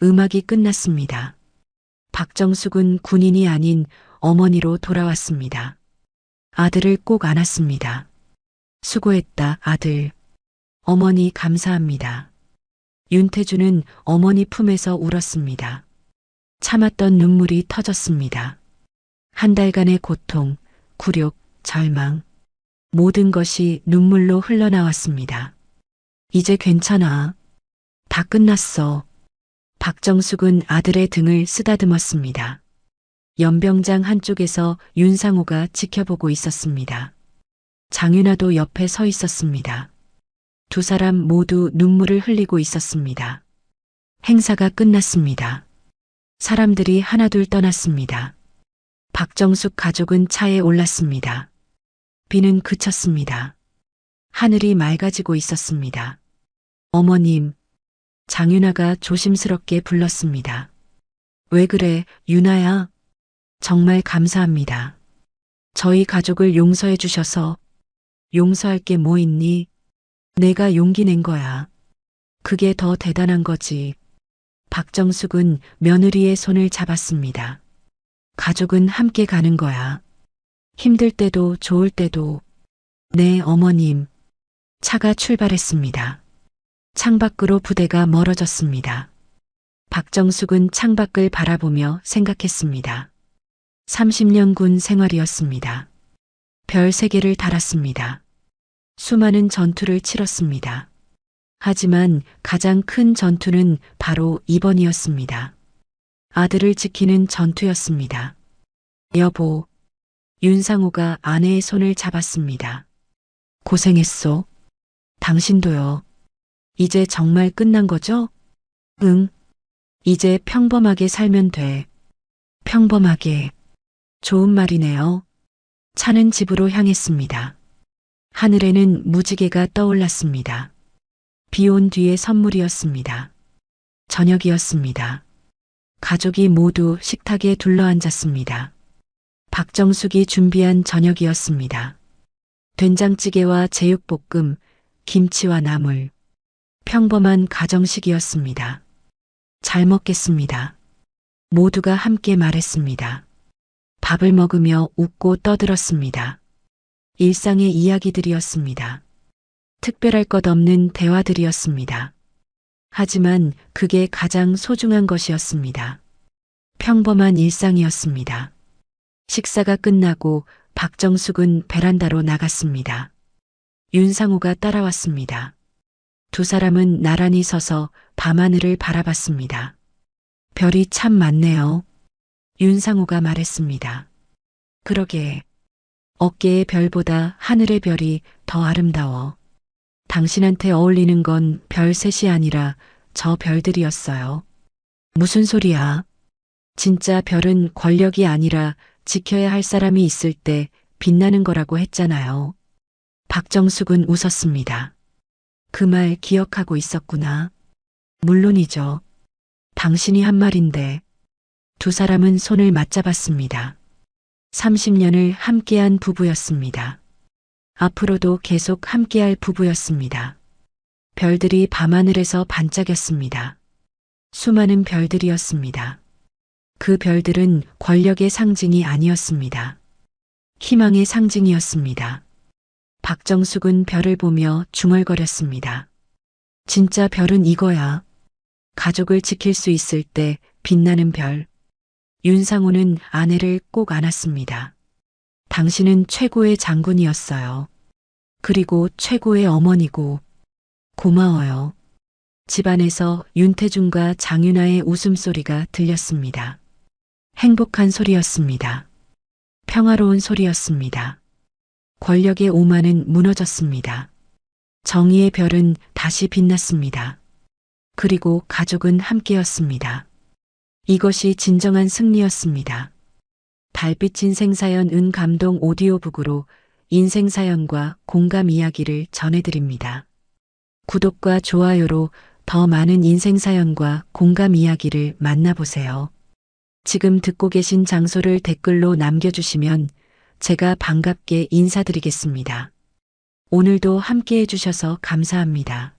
음악이 끝났습니다. 박정숙은 군인이 아닌 어머니로 돌아왔습니다. 아들을 꼭 안았습니다. 수고했다, 아들. 어머니 감사합니다. 윤태준은 어머니 품에서 울었습니다. 참았던 눈물이 터졌습니다. 한 달간의 고통, 굴욕, 절망, 모든 것이 눈물로 흘러나왔습니다. 이제 괜찮아. 다 끝났어. 박정숙은 아들의 등을 쓰다듬었습니다. 연병장 한쪽에서 윤상호가 지켜보고 있었습니다. 장윤아도 옆에 서 있었습니다. 두 사람 모두 눈물을 흘리고 있었습니다. 행사가 끝났습니다. 사람들이 하나둘 떠났습니다. 박정숙 가족은 차에 올랐습니다. 비는 그쳤습니다. 하늘이 맑아지고 있었습니다. 어머님, 장윤아가 조심스럽게 불렀습니다. 왜 그래, 윤아야? 정말 감사합니다. 저희 가족을 용서해 주셔서. 용서할 게 뭐 있니? 내가 용기 낸 거야. 그게 더 대단한 거지. 박정숙은 며느리의 손을 잡았습니다. 가족은 함께 가는 거야. 힘들 때도 좋을 때도. 네, 어머님. 차가 출발했습니다. 창밖으로 부대가 멀어졌습니다. 박정숙은 창밖을 바라보며 생각했습니다. 30년 군 생활이었습니다. 별 3개를 달았습니다. 수많은 전투를 치렀습니다. 하지만 가장 큰 전투는 바로 이번이었습니다. 아들을 지키는 전투였습니다. 여보, 윤상호가 아내의 손을 잡았습니다. 고생했소. 당신도요. 이제 정말 끝난 거죠? 응. 이제 평범하게 살면 돼. 평범하게. 좋은 말이네요. 차는 집으로 향했습니다. 하늘에는 무지개가 떠올랐습니다. 비 온 뒤의 선물이었습니다. 저녁이었습니다. 가족이 모두 식탁에 둘러앉았습니다. 박정숙이 준비한 저녁이었습니다. 된장찌개와 제육볶음, 김치와 나물. 평범한 가정식이었습니다. 잘 먹겠습니다. 모두가 함께 말했습니다. 밥을 먹으며 웃고 떠들었습니다. 일상의 이야기들이었습니다. 특별할 것 없는 대화들이었습니다. 하지만 그게 가장 소중한 것이었습니다. 평범한 일상이었습니다. 식사가 끝나고 박정숙은 베란다로 나갔습니다. 윤상호가 따라왔습니다. 두 사람은 나란히 서서 밤하늘을 바라봤습니다. 별이 참 많네요. 윤상호가 말했습니다. 그러게. 어깨의 별보다 하늘의 별이 더 아름다워. 당신한테 어울리는 건 별 셋이 아니라 저 별들이었어요. 무슨 소리야? 진짜 별은 권력이 아니라 지켜야 할 사람이 있을 때 빛나는 거라고 했잖아요. 박정숙은 웃었습니다. 그 말 기억하고 있었구나. 물론이죠. 당신이 한 말인데. 두 사람은 손을 맞잡았습니다. 30년을 함께한 부부였습니다. 앞으로도 계속 함께할 부부였습니다. 별들이 밤하늘에서 반짝였습니다. 수많은 별들이었습니다. 그 별들은 권력의 상징이 아니었습니다. 희망의 상징이었습니다. 박정숙은 별을 보며 중얼거렸습니다. 진짜 별은 이거야. 가족을 지킬 수 있을 때 빛나는 별. 윤상호는 아내를 꼭 안았습니다. 당신은 최고의 장군이었어요. 그리고 최고의 어머니고 고마워요. 집안에서 윤태준과 장윤아의 웃음소리가 들렸습니다. 행복한 소리였습니다. 평화로운 소리였습니다. 권력의 오만은 무너졌습니다. 정의의 별은 다시 빛났습니다. 그리고 가족은 함께였습니다. 이것이 진정한 승리였습니다. 달빛 인생사연 은감동 오디오북으로 인생사연과 공감 이야기를 전해드립니다. 구독과 좋아요로 더 많은 인생사연과 공감 이야기를 만나보세요. 지금 듣고 계신 장소를 댓글로 남겨주시면 제가 반갑게 인사드리겠습니다. 오늘도 함께 해주셔서 감사합니다.